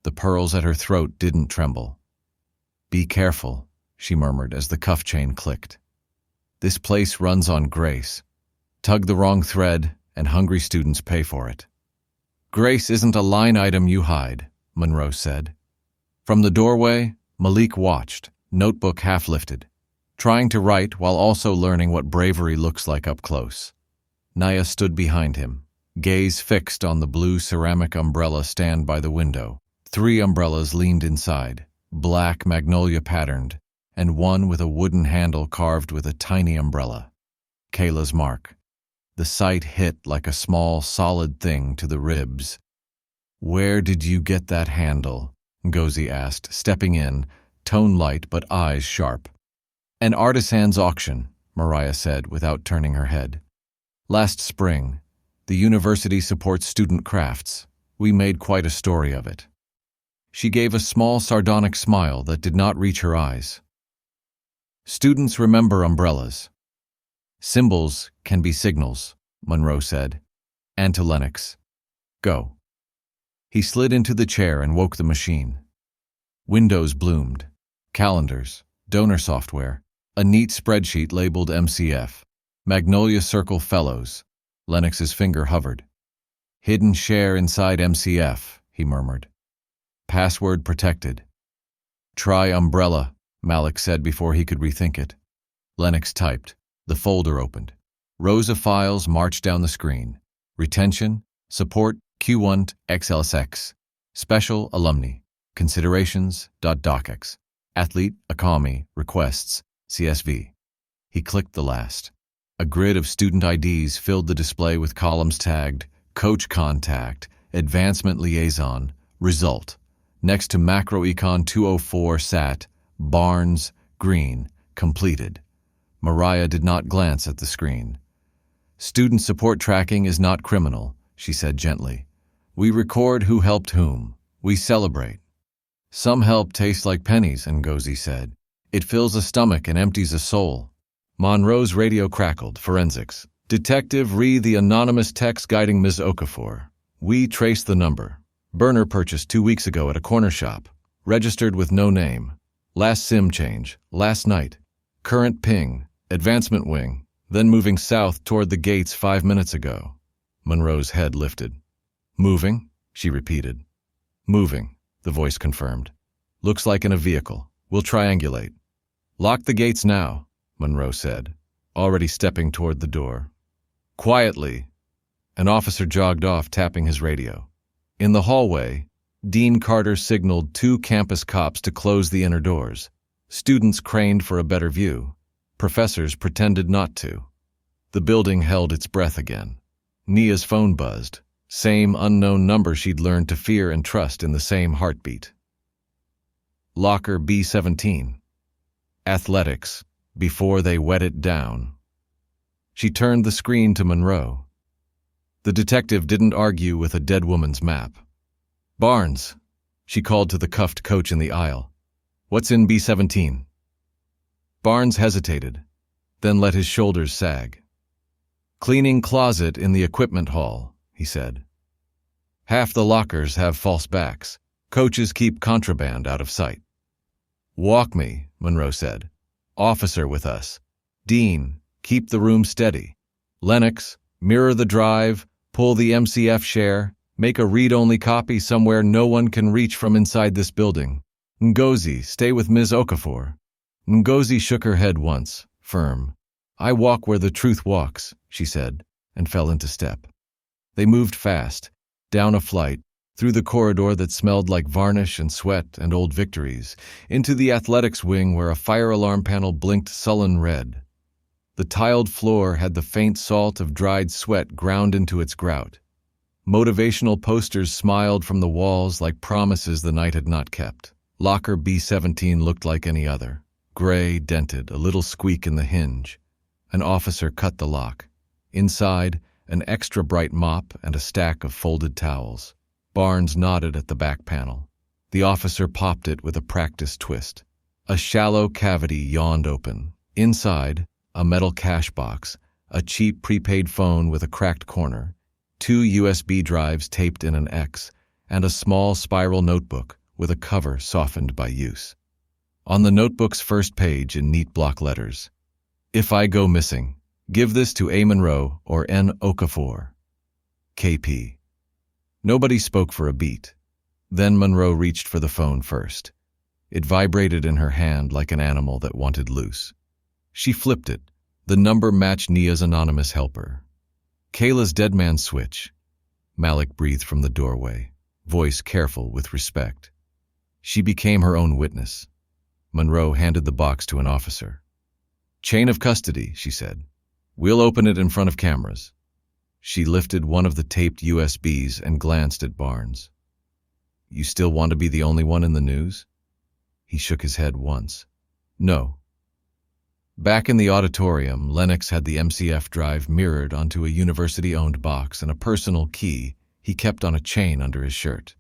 The pearls at her throat didn't tremble. "Be careful," she murmured as the cuff chain clicked. "This place runs on grace. Tug the wrong thread, and hungry students pay for it." "Grace isn't a line item you hide," Monroe said. From the doorway, Malik watched, notebook half lifted, trying to write while also learning what bravery looks like up close. Nia stood behind him, gaze fixed on the blue ceramic umbrella stand by the window. 3 umbrellas leaned inside, black magnolia patterned, and one with a wooden handle carved with a tiny umbrella. Kayla's mark. The sight hit like a small, solid thing to the ribs. "Where did you get that handle?" Ngozi asked, stepping in, tone light but eyes sharp. "An artisan's auction," Mariah said without turning her head. "Last spring, the university supports student crafts. We made quite a story of it." She gave a small sardonic smile that did not reach her eyes. "Students remember umbrellas. Symbols can be signals," Monroe said. "And to Lennox. Go." He slid into the chair and woke the machine. Windows bloomed. Calendars, donor software, a neat spreadsheet labeled MCF, Magnolia Circle Fellows. Lennox's finger hovered. "Hidden share inside MCF," he murmured. "Password protected." "Try umbrella," Malik said before he could rethink it. Lennox typed. The folder opened. Rows of files marched down the screen. Retention, support, Q1 XLSX, special alumni, considerations, .docx, athlete, Akami, requests, CSV. He clicked the last. A grid of student IDs filled the display with columns tagged Coach Contact, Advancement Liaison, Result. Next to Macroecon 204 sat Barnes, Green, completed. Mariah did not glance at the screen. "Student support tracking is not criminal," she said gently. "We record who helped whom. We celebrate." "Some help tastes like pennies," Ngozi said. "It fills a stomach and empties a soul." Monroe's radio crackled. Forensics. "Detective, read the anonymous text guiding Ms. Okafor. We traced the number. Burner purchased 2 weeks ago at a corner shop. Registered with no name. Last SIM change. Last night. Current ping. Advancement wing. Then moving south toward the gates 5 minutes ago." Monroe's head lifted. "Moving?" she repeated. "Moving," the voice confirmed. "Looks like in a vehicle. We'll triangulate." "Lock the gates now," Monroe said, already stepping toward the door. Quietly, an officer jogged off, tapping his radio. In the hallway, Dean Carter signaled 2 campus cops to close the inner doors. Students craned for a better view. Professors pretended not to. The building held its breath again. Nia's phone buzzed. Same unknown number she'd learned to fear and trust in the same heartbeat. Locker B17. Athletics, before they wet it down. She turned the screen to Monroe. The detective didn't argue with a dead woman's map. "Barnes," she called to the cuffed coach in the aisle. "What's in B17? Barnes hesitated, then let his shoulders sag. "Cleaning closet in the equipment hall," he said. "Half the lockers have false backs. Coaches keep contraband out of sight." "Walk me," Monroe said. "Officer with us. Dean, keep the room steady. Lennox, mirror the drive, pull the MCF share, make a read-only copy somewhere no one can reach from inside this building. Ngozi, stay with Ms. Okafor." Ngozi shook her head once, firm. I walk where the truth walks, she said, and fell into step. They moved fast, down a flight, through the corridor that smelled like varnish and sweat and old victories, into the athletics wing where a fire alarm panel blinked sullen red. The tiled floor had the faint salt of dried sweat ground into its grout. Motivational posters smiled from the walls like promises the night had not kept. Locker B-17 looked like any other. Gray, dented, a little squeak in the hinge. An officer cut the lock. Inside, an extra bright mop and a stack of folded towels. Barnes nodded at the back panel. The officer popped it with a practiced twist. A shallow cavity yawned open. Inside, a metal cash box, a cheap prepaid phone with a cracked corner, 2 USB drives taped in an X, and a small spiral notebook with a cover softened by use. On the notebook's first page in neat block letters, "If I go missing, give this to A. Monroe or N. Okafor. KP." Nobody spoke for a beat. Then Monroe reached for the phone first. It vibrated in her hand like an animal that wanted loose. She flipped it. The number matched Nia's anonymous helper. Kayla's dead man switch. Malik breathed from the doorway, voice careful with respect. She became her own witness. Monroe handed the box to an officer. "Chain of custody," she said. "We'll open it in front of cameras." She lifted one of the taped USBs and glanced at Barnes. "You still want to be the only one in the news?" He shook his head once. "No." Back in the auditorium, Lennox had the MCF drive mirrored onto a university-owned box and a personal key he kept on a chain under his shirt.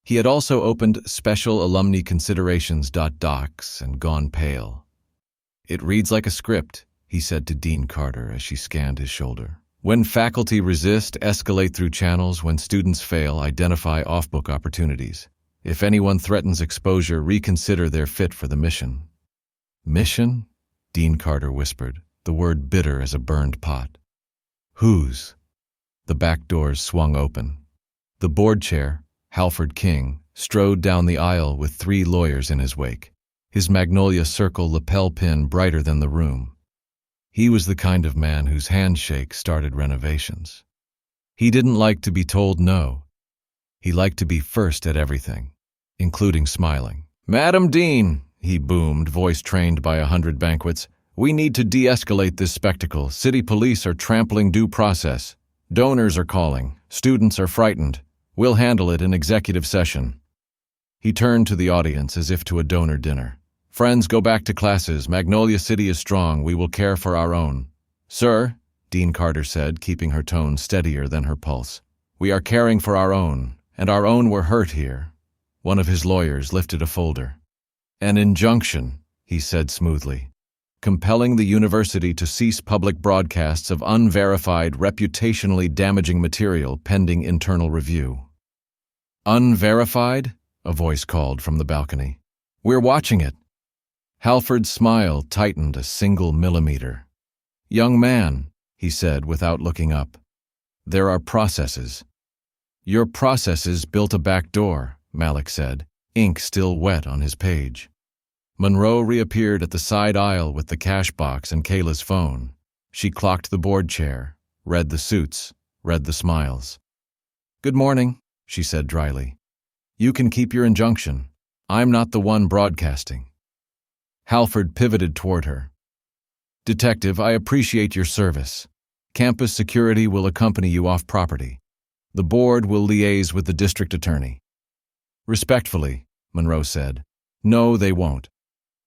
He had also opened Special Alumni Considerations.docs and gone pale. "It reads like a script," he said to Dean Carter as she scanned his shoulder. "When faculty resist, escalate through channels. When students fail, identify off-book opportunities. If anyone threatens exposure, reconsider their fit for the mission." "Mission?" Dean Carter whispered, the word bitter as a burned pot. "Whose?" The back doors swung open. The board chair, Halford King, strode down the aisle with 3 lawyers in his wake, his magnolia circle lapel pin brighter than the room. He was the kind of man whose handshake started renovations. He didn't like to be told no. He liked to be first at everything, including smiling. "Madam Dean," he boomed, voice trained by 100 banquets, "we need to de-escalate this spectacle. City police are trampling due process. Donors are calling. Students are frightened. We'll handle it in executive session." He turned to the audience as if to a donor dinner. "Friends, go back to classes. Magnolia City is strong. We will care for our own." "Sir," Dean Carter said, keeping her tone steadier than her pulse, "we are caring for our own, and our own were hurt here." One of his lawyers lifted a folder. "An injunction," he said smoothly, "compelling the university to cease public broadcasts of unverified, reputationally damaging material pending internal review." "Unverified?" a voice called from the balcony. "We're watching it." Halford's smile tightened a single millimeter. "Young man," he said without looking up, "there are processes." "Your processes built a back door," Malik said, ink still wet on his page. Monroe reappeared at the side aisle with the cash box and Kayla's phone. She clocked the board chair, read the suits, read the smiles. "Good morning," she said dryly. "You can keep your injunction. I'm not the one broadcasting." Halford pivoted toward her. "Detective, I appreciate your service. Campus security will accompany you off property. The board will liaise with the district attorney." "Respectfully," Monroe said, "no, they won't.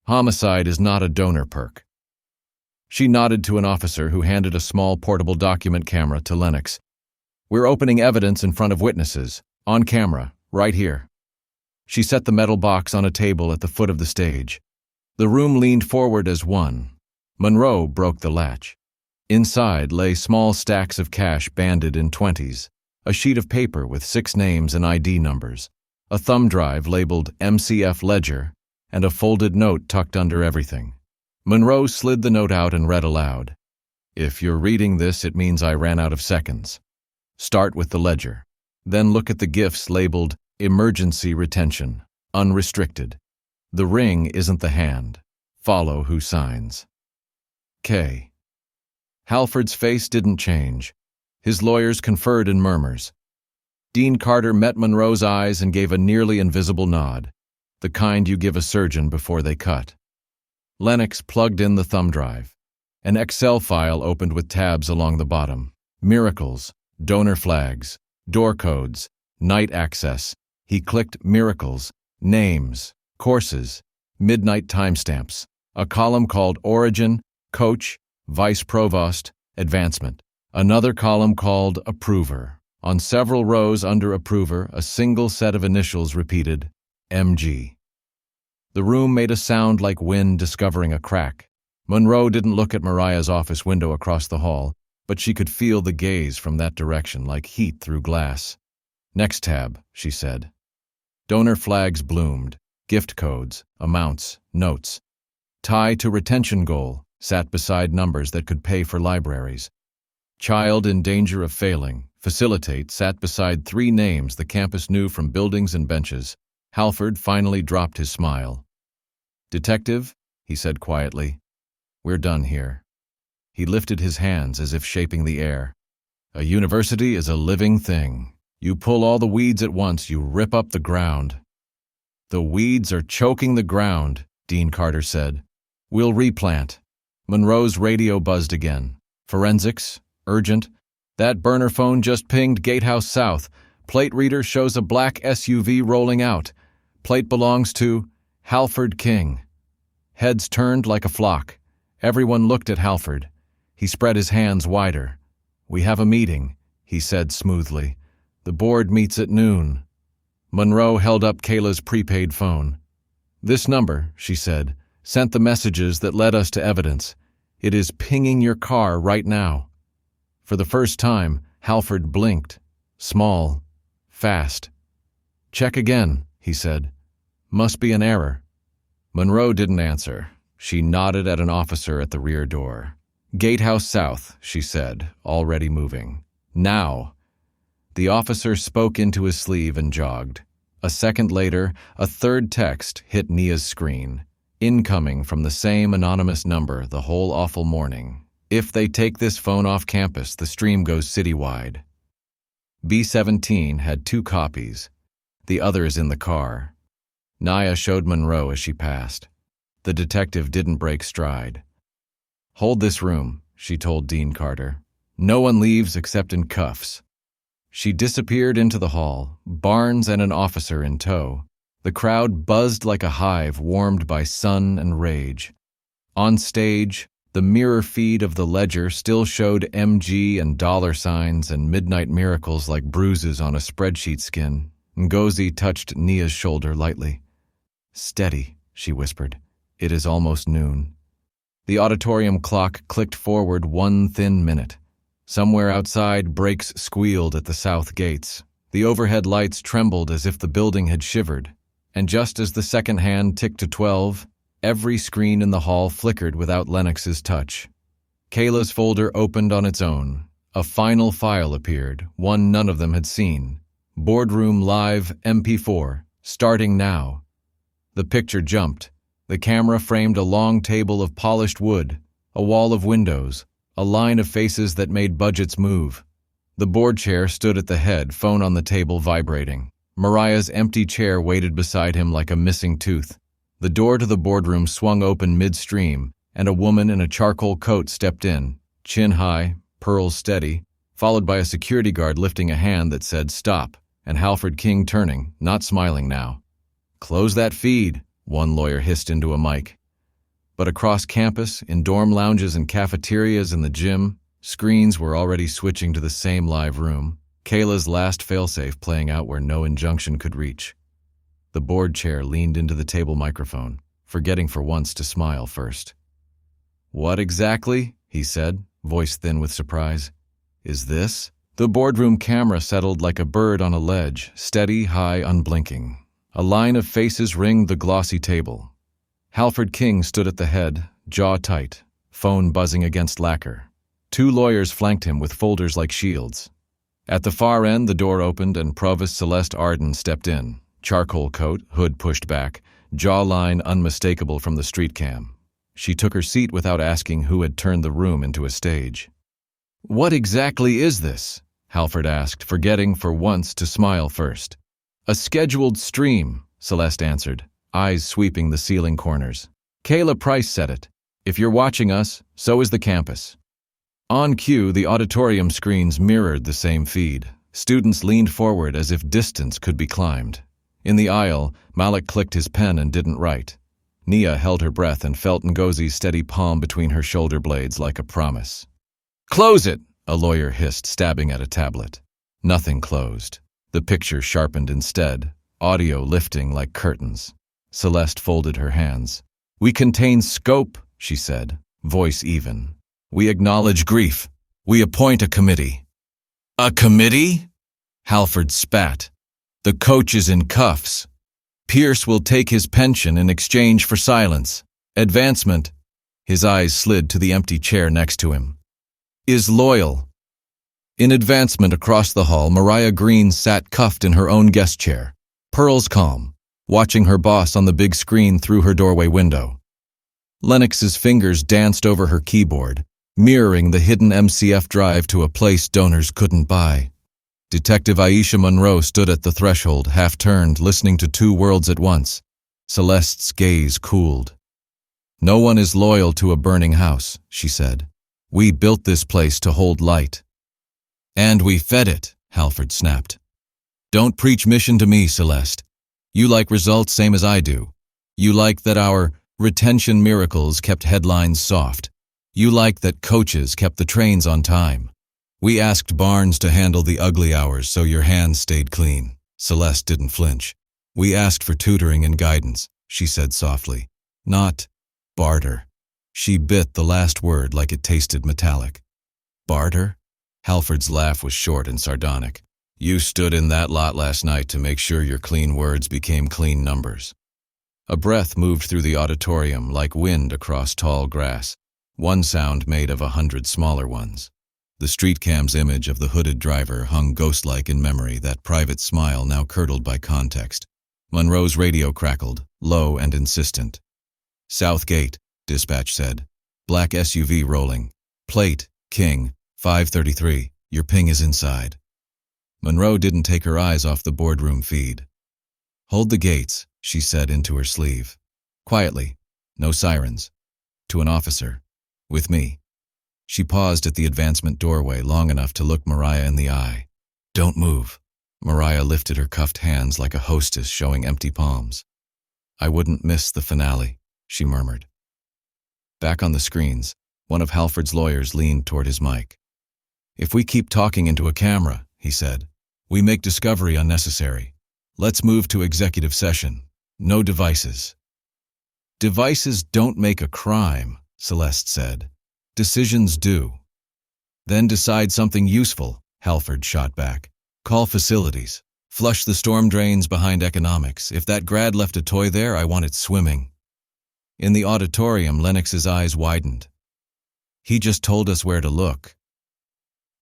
Homicide is not a donor perk." She nodded to an officer who handed a small portable document camera to Lennox. "We're opening evidence in front of witnesses, on camera, right here." She set the metal box on a table at the foot of the stage. The room leaned forward as one. Monroe broke the latch. Inside lay small stacks of cash banded in 20s, a sheet of paper with 6 names and ID numbers, a thumb drive labeled MCF Ledger, and a folded note tucked under everything. Monroe slid the note out and read aloud. "If you're reading this, it means I ran out of seconds. Start with the ledger. Then look at the gifts labeled Emergency Retention, Unrestricted. The ring isn't the hand. Follow who signs. K." Halford's face didn't change. His lawyers conferred in murmurs. Dean Carter met Monroe's eyes and gave a nearly invisible nod, the kind you give a surgeon before they cut. Lennox plugged in the thumb drive. An Excel file opened with tabs along the bottom. Miracles, donor flags, door codes, night access. He clicked miracles, names, courses, midnight timestamps, a column called Origin, Coach, Vice Provost, Advancement. Another column called Approver. On several rows under Approver, a single set of initials repeated, MG. The room made a sound like wind discovering a crack. Monroe didn't look at Mariah's office window across the hall, but she could feel the gaze from that direction like heat through glass. Next tab, she said. Donor flags bloomed, gift codes, amounts, notes. Tie to retention goal sat beside numbers that could pay for libraries. Child in danger of failing, facilitate sat beside 3 names the campus knew from buildings and benches. Halford finally dropped his smile. Detective, he said quietly, we're done here. He lifted his hands as if shaping the air. A university is a living thing. You pull all the weeds at once, you rip up the ground. The weeds are choking the ground, Dean Carter said. We'll replant. Monroe's radio buzzed again. Forensics? Urgent? That burner phone just pinged Gatehouse South. Plate reader shows a black SUV rolling out. Plate belongs to Halford King. Heads turned like a flock. Everyone looked at Halford. He spread his hands wider. We have a meeting, he said smoothly. The board meets at noon. Monroe held up Kayla's prepaid phone. This number, she said, sent the messages that led us to evidence. It is pinging your car right now. For the first time, Halford blinked. Small. Fast. Check again, he said. Must be an error. Monroe didn't answer. She nodded at an officer at the rear door. Gatehouse South, she said, already moving. Now. The officer spoke into his sleeve and jogged. A second later, a third text hit Nia's screen. Incoming from the same anonymous number the whole awful morning. If they take this phone off campus, the stream goes citywide. B-17 had 2 copies. The other is in the car. Nia showed Monroe as she passed. The detective didn't break stride. Hold this room, she told Dean Carter. No one leaves except in cuffs. She disappeared into the hall, Barnes and an officer in tow. The crowd buzzed like a hive warmed by sun and rage. On stage, the mirror feed of the ledger still showed MG and dollar signs and midnight miracles like bruises on a spreadsheet skin. Ngozi touched Nia's shoulder lightly. Steady, she whispered. It is almost noon. The auditorium clock clicked forward 1 thin minute. Somewhere outside, brakes squealed at the south gates. The overhead lights trembled as if the building had shivered. And just as the second hand ticked to 12, every screen in the hall flickered without Lennox's touch. Kayla's folder opened on its own. A final file appeared, one none of them had seen. Boardroom Live MP4, starting now. The picture jumped. The camera framed a long table of polished wood, a wall of windows, a line of faces that made budgets move. The board chair stood at the head, phone on the table vibrating. Mariah's empty chair waited beside him like a missing tooth. The door to the boardroom swung open midstream, and a woman in a charcoal coat stepped in, chin high, pearls steady, followed by a security guard lifting a hand that said, "Stop," and Halford King turning, not smiling now. "Close that feed," one lawyer hissed into a mic. But across campus, in dorm lounges and cafeterias and the gym, screens were already switching to the same live room, Kayla's last failsafe playing out where no injunction could reach. The board chair leaned into the table microphone, forgetting for once to smile first. "What exactly," he said, voice thin with surprise, "is this?" The boardroom camera settled like a bird on a ledge, steady, high, unblinking. A line of faces ringed the glossy table. Halford King stood at the head, jaw tight, phone buzzing against lacquer. 2 lawyers flanked him with folders like shields. At the far end, the door opened and Provost Celeste Arden stepped in, charcoal coat, hood pushed back, jawline unmistakable from the street cam. She took her seat without asking who had turned the room into a stage. What exactly is this? Halford asked, forgetting for once to smile first. A scheduled stream, Celeste answered, eyes sweeping the ceiling corners. Kayla Price said it. If you're watching us, so is the campus. On cue, the auditorium screens mirrored the same feed. Students leaned forward as if distance could be climbed. In the aisle, Malik clicked his pen and didn't write. Nia held her breath and felt Ngozi's steady palm between her shoulder blades like a promise. "Close it!" a lawyer hissed, stabbing at a tablet. Nothing closed. The picture sharpened instead, audio lifting like curtains. Celeste folded her hands. "We contain scope," she said, voice even. "We acknowledge grief. We appoint a committee." "A committee?" Halford spat. "The coach is in cuffs. Pierce will take his pension in exchange for silence. Advancement." His eyes slid to the empty chair next to him. "Is loyal." In advancement across the hall, Mariah Green sat cuffed in her own guest chair, pearls calm, watching her boss on the big screen through her doorway window. Lennox's fingers danced over her keyboard, mirroring the hidden MCF drive to a place donors couldn't buy. Detective Aisha Monroe stood at the threshold, half-turned, listening to two worlds at once. Celeste's gaze cooled. "No one is loyal to a burning house," she said. "We built this place to hold light." "And we fed it," Halford snapped. "Don't preach mission to me, Celeste. You like results same as I do. You like that our retention miracles kept headlines soft. You like that coaches kept the trains on time. We asked Barnes to handle the ugly hours so your hands stayed clean." Celeste didn't flinch. "We asked for tutoring and guidance," she said softly. "Not barter." She bit the last word like it tasted metallic. "Barter?" Halford's laugh was short and sardonic. "You stood in that lot last night to make sure your clean words became clean numbers." A breath moved through the auditorium like wind across tall grass, one sound made of 100 smaller ones. The street cam's image of the hooded driver hung ghost-like in memory, that private smile now curdled by context. Monroe's radio crackled, low and insistent. "South Gate," dispatch said. "Black SUV rolling. Plate, King, 533. Your ping is inside." Monroe didn't take her eyes off the boardroom feed. "Hold the gates," she said into her sleeve. "Quietly. No sirens." To an officer. "With me." She paused at the advancement doorway long enough to look Mariah in the eye. "Don't move." Mariah lifted her cuffed hands like a hostess showing empty palms. "I wouldn't miss the finale," she murmured. Back on the screens, one of Halford's lawyers leaned toward his mic. "If we keep talking into a camera," he said, "we make discovery unnecessary. Let's move to executive session. No devices." "Devices don't make a crime," Celeste said. "Decisions do." "Then decide something useful," Halford shot back. "Call facilities. Flush the storm drains behind economics. If that grad left a toy there, I want it swimming." In the auditorium, Lennox's eyes widened. "He just told us where to look."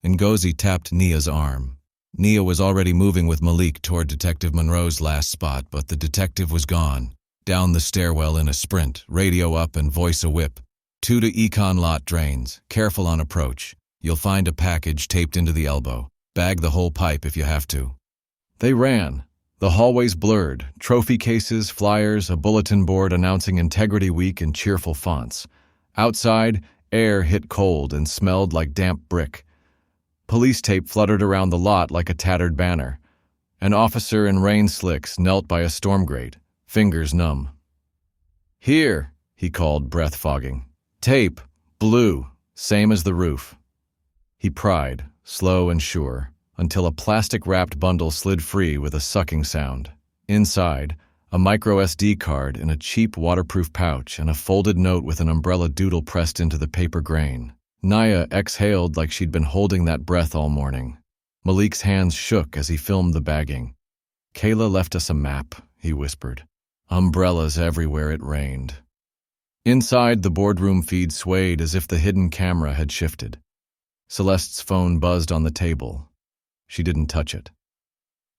Ngozi tapped Nia's arm. Nia was already moving with Malik toward Detective Monroe's last spot, but the detective was gone. Down the stairwell in a sprint, radio up and voice a whip. "2 to Econ lot drains. Careful on approach. You'll find a package taped into the elbow. Bag the whole pipe if you have to." They ran. The hallways blurred. Trophy cases, flyers, a bulletin board announcing Integrity Week in cheerful fonts. Outside, air hit cold and smelled like damp brick. Police tape fluttered around the lot like a tattered banner. An officer in rain slicks knelt by a storm grate, fingers numb. "Here," he called, breath fogging. "Tape, blue, same as the roof." He pried, slow and sure, until a plastic-wrapped bundle slid free with a sucking sound. Inside, a micro SD card in a cheap waterproof pouch and a folded note with an umbrella doodle pressed into the paper grain. Nia exhaled like she'd been holding that breath all morning. Malik's hands shook as he filmed the bagging. "Kayla left us a map," he whispered. "Umbrellas everywhere it rained." Inside, the boardroom feed swayed as if the hidden camera had shifted. Celeste's phone buzzed on the table. She didn't touch it.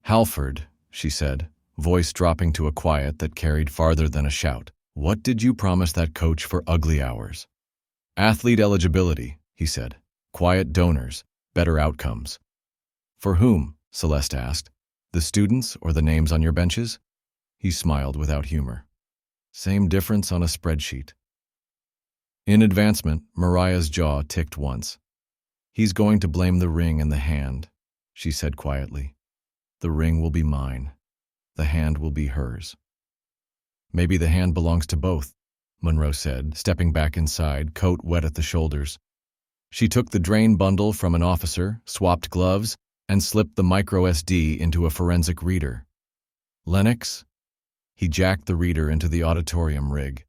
"Halford," she said, voice dropping to a quiet that carried farther than a shout. "What did you promise that coach for ugly hours?" "Athlete eligibility," he said. Quiet donors, better outcomes. For whom? Celeste asked. The students or the names on your benches? He smiled without humor. Same difference on a spreadsheet. In advancement, Mariah's jaw ticked once. He's going to blame the ring and the hand, she said quietly. The ring will be mine. The hand will be hers. Maybe the hand belongs to both, Monroe said, stepping back inside, coat wet at the shoulders. She took the drain bundle from an officer, swapped gloves, and slipped the micro SD into a forensic reader. Lennox? He jacked the reader into the auditorium rig.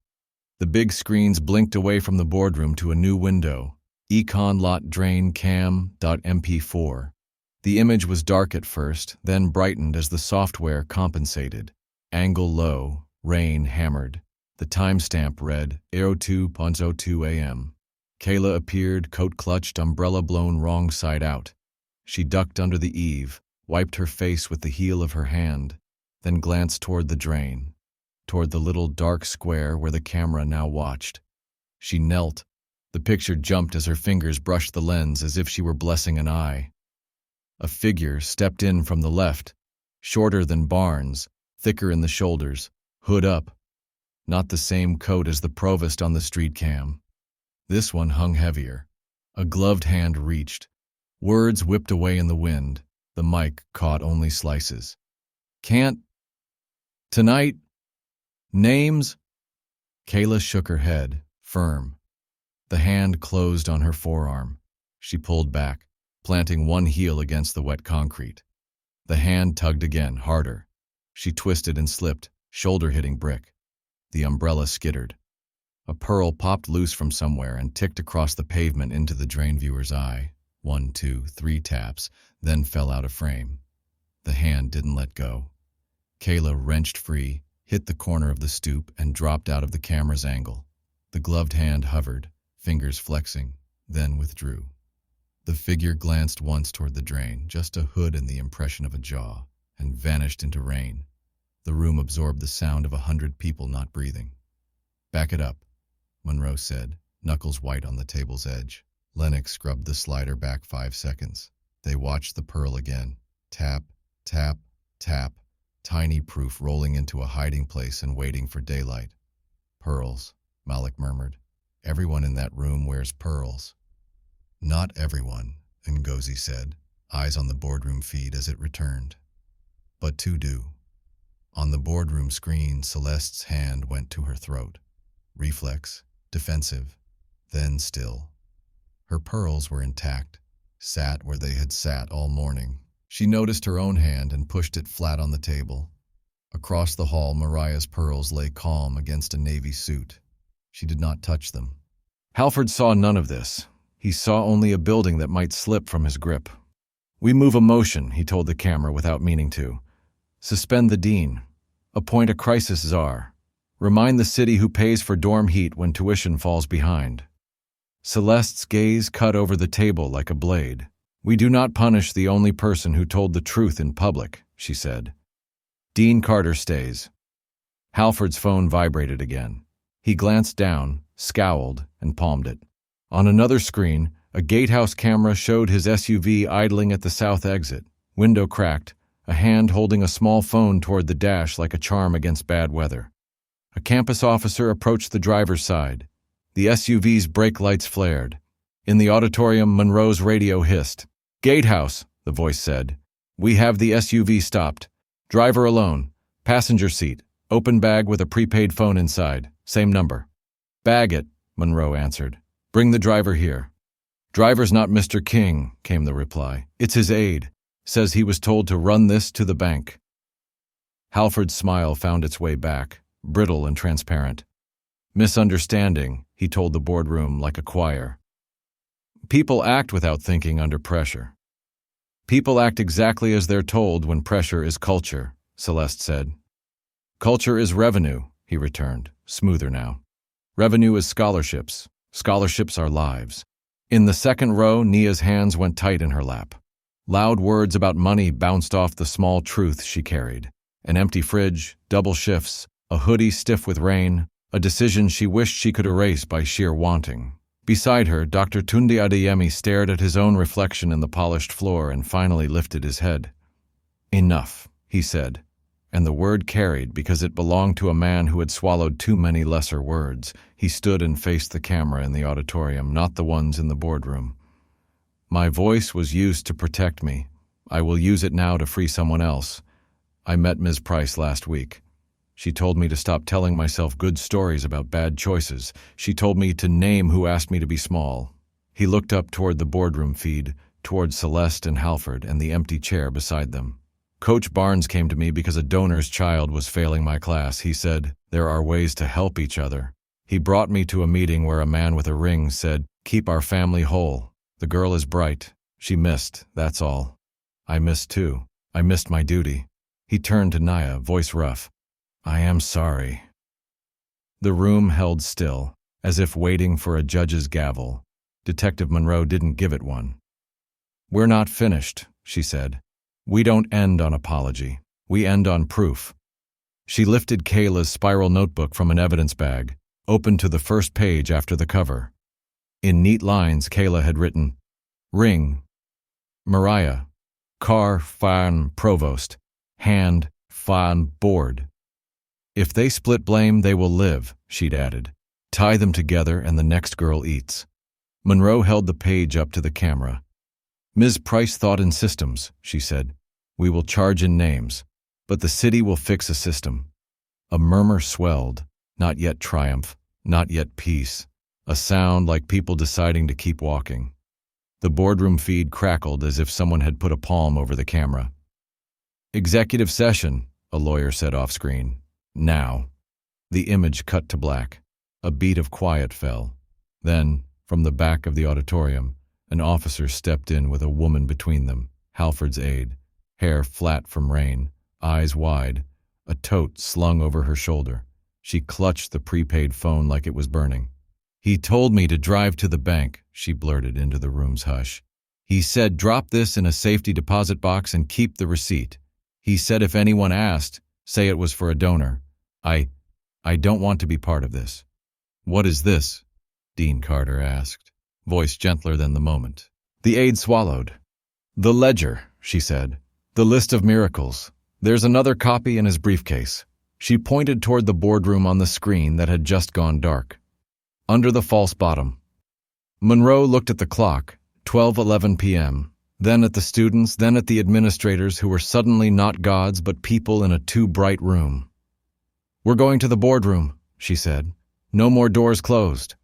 The big screens blinked away from the boardroom to a new window, Econ Lot Drain Cam.mp4. The image was dark at first, then brightened as the software compensated. Angle low, rain hammered. The timestamp read 02:02 a.m. Kayla appeared, coat clutched, umbrella blown wrong side out. She ducked under the eave, wiped her face with the heel of her hand, then glanced toward the drain, toward the little dark square where the camera now watched. She knelt. The picture jumped as her fingers brushed the lens as if she were blessing an eye. A figure stepped in from the left, shorter than Barnes, thicker in the shoulders, hood up. Not the same coat as the provost on the street cam. This one hung heavier. A gloved hand reached. Words whipped away in the wind. The mic caught only slices. Can't. Tonight. Names? Kayla shook her head, firm. The hand closed on her forearm. She pulled back, planting one heel against the wet concrete. The hand tugged again, harder. She twisted and slipped, shoulder hitting brick. The umbrella skittered. A pearl popped loose from somewhere and ticked across the pavement into the drain viewer's eye. 1, 2, 3 taps, then fell out of frame. The hand didn't let go. Kayla wrenched free, hit the corner of the stoop, and dropped out of the camera's angle. The gloved hand hovered, fingers flexing, then withdrew. The figure glanced once toward the drain, just a hood and the impression of a jaw, and vanished into rain. The room absorbed the sound of 100 people not breathing. Back it up, Monroe said, knuckles white on the table's edge. Lennox scrubbed the slider back 5 seconds. They watched the pearl again. Tap, tap, tap. Tiny proof rolling into a hiding place and waiting for daylight. Pearls, Malik murmured. Everyone in that room wears pearls. Not everyone, Ngozi said, eyes on the boardroom feed as it returned. But 2 do. On the boardroom screen, Celeste's hand went to her throat. Reflex, defensive, then still. Her pearls were intact, sat where they had sat all morning. She noticed her own hand and pushed it flat on the table. Across the hall, Mariah's pearls lay calm against a navy suit. She did not touch them. Halford saw none of this. He saw only a building that might slip from his grip. We move a motion, he told the camera without meaning to. Suspend the dean. Appoint a crisis czar. Remind the city who pays for dorm heat when tuition falls behind. Celeste's gaze cut over the table like a blade. We do not punish the only person who told the truth in public, she said. Dean Carter stays. Halford's phone vibrated again. He glanced down, scowled, and palmed it. On another screen, a gatehouse camera showed his SUV idling at the south exit, window cracked, a hand holding a small phone toward the dash like a charm against bad weather. A campus officer approached the driver's side. The SUV's brake lights flared. In the auditorium, Monroe's radio hissed. Gatehouse, the voice said. We have the SUV stopped. Driver alone. Passenger seat. Open bag with a prepaid phone inside. Same number. Bag it, Monroe answered. Bring the driver here. Driver's not Mr. King, came the reply. It's his aide. Says he was told to run this to the bank. Halford's smile found its way back, brittle and transparent. Misunderstanding, he told the boardroom like a choir. People act without thinking under pressure. People act exactly as they're told when pressure is culture, Celeste said. Culture is revenue, he returned, smoother now. Revenue is scholarships. Scholarships are lives. In the second row, Nia's hands went tight in her lap. Loud words about money bounced off the small truth she carried. An empty fridge, double shifts, a hoodie stiff with rain, a decision she wished she could erase by sheer wanting. Beside her, Dr. Tunde Adeyemi stared at his own reflection in the polished floor and finally lifted his head. "Enough," he said, and the word carried because it belonged to a man who had swallowed too many lesser words. He stood and faced the camera in the auditorium, not the ones in the boardroom. "My voice was used to protect me. I will use it now to free someone else. I met Ms. Price last week. She told me to stop telling myself good stories about bad choices. She told me to name who asked me to be small." He looked up toward the boardroom feed, toward Celeste and Halford and the empty chair beside them. "Coach Barnes came to me because a donor's child was failing my class. He said, there are ways to help each other. He brought me to a meeting where a man with a ring said, 'Keep our family whole. The girl is bright. She missed, that's all.' I missed too. I missed my duty." He turned to Nia, voice rough. "I am sorry." The room held still, as if waiting for a judge's gavel. Detective Monroe didn't give it one. "We're not finished," she said. "We don't end on apology. We end on proof." She lifted Kayla's spiral notebook from an evidence bag, opened to the first page after the cover. In neat lines, Kayla had written, "Ring, Mariah, car, fan, provost, hand, fan, board. If they split blame, they will live," she'd added. "Tie them together and the next girl eats." Monroe held the page up to the camera. "Ms. Price thought in systems," she said. "We will charge in names, but the city will fix a system." A murmur swelled, not yet triumph, not yet peace, a sound like people deciding to keep walking. The boardroom feed crackled as if someone had put a palm over the camera. "Executive session," a lawyer said off-screen. "Now." The image cut to black. A beat of quiet fell. Then, from the back of the auditorium, an officer stepped in with a woman between them, Halford's aide, hair flat from rain, eyes wide, a tote slung over her shoulder. She clutched the prepaid phone like it was burning. "He told me to drive to the bank," she blurted into the room's hush. "He said drop this in a safety deposit box and keep the receipt. He said if anyone asked, say it was for a donor. I don't want to be part of this." "What is this?" Dean Carter asked, voice gentler than the moment. The aide swallowed. "The ledger," she said. "The list of miracles. There's another copy in his briefcase." She pointed toward the boardroom on the screen that had just gone dark. "Under the false bottom." Monroe looked at the clock, 12:11 p.m., then at the students, then at the administrators who were suddenly not gods but people in a too-bright room. "We're going to the boardroom," she said. "No more doors closed."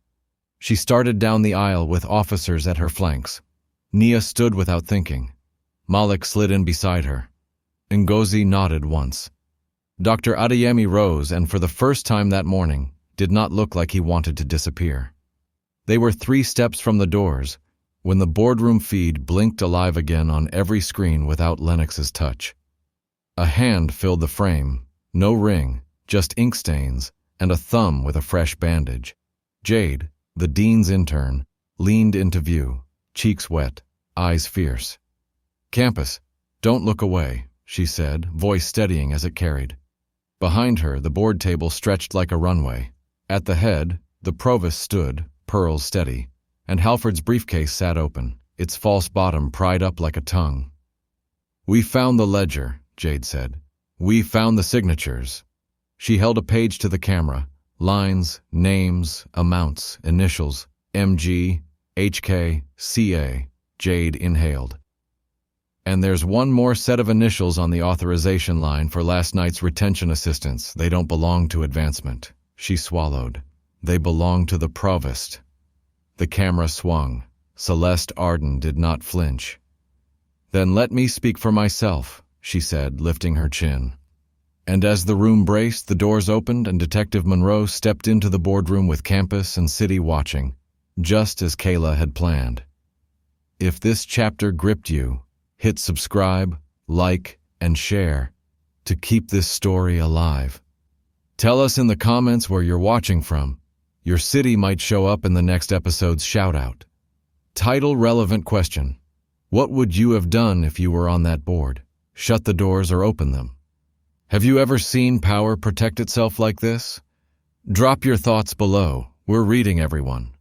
She started down the aisle with officers at her flanks. Nia stood without thinking. Malik slid in beside her. Ngozi nodded once. Dr. Adeyemi rose and for the first time that morning did not look like he wanted to disappear. They were 3 steps from the doors when the boardroom feed blinked alive again on every screen without Lennox's touch. A hand filled the frame, no ring, just ink stains, and a thumb with a fresh bandage. Jade, the dean's intern, leaned into view, cheeks wet, eyes fierce. "Campus, don't look away," she said, voice steadying as it carried. Behind her, the board table stretched like a runway. At the head, the provost stood, pearls steady, and Halford's briefcase sat open, its false bottom pried up like a tongue. "We found the ledger," Jade said. "We found the signatures." She held a page to the camera. Lines, names, amounts, initials, MG, HK, CA. Jade inhaled. "And there's one more set of initials on the authorization line for last night's retention assistants. They don't belong to advancement." She swallowed. "They belong to the provost." The camera swung. Celeste Arden did not flinch. "Then let me speak for myself," she said, lifting her chin. And as the room braced, the doors opened and Detective Monroe stepped into the boardroom with campus and city watching, just as Kayla had planned. If this chapter gripped you, hit subscribe, like, and share to keep this story alive. Tell us in the comments where you're watching from. Your city might show up in the next episode's shout-out. Title relevant question. What would you have done if you were on that board? Shut the doors or open them? Have you ever seen power protect itself like this? Drop your thoughts below. We're reading everyone.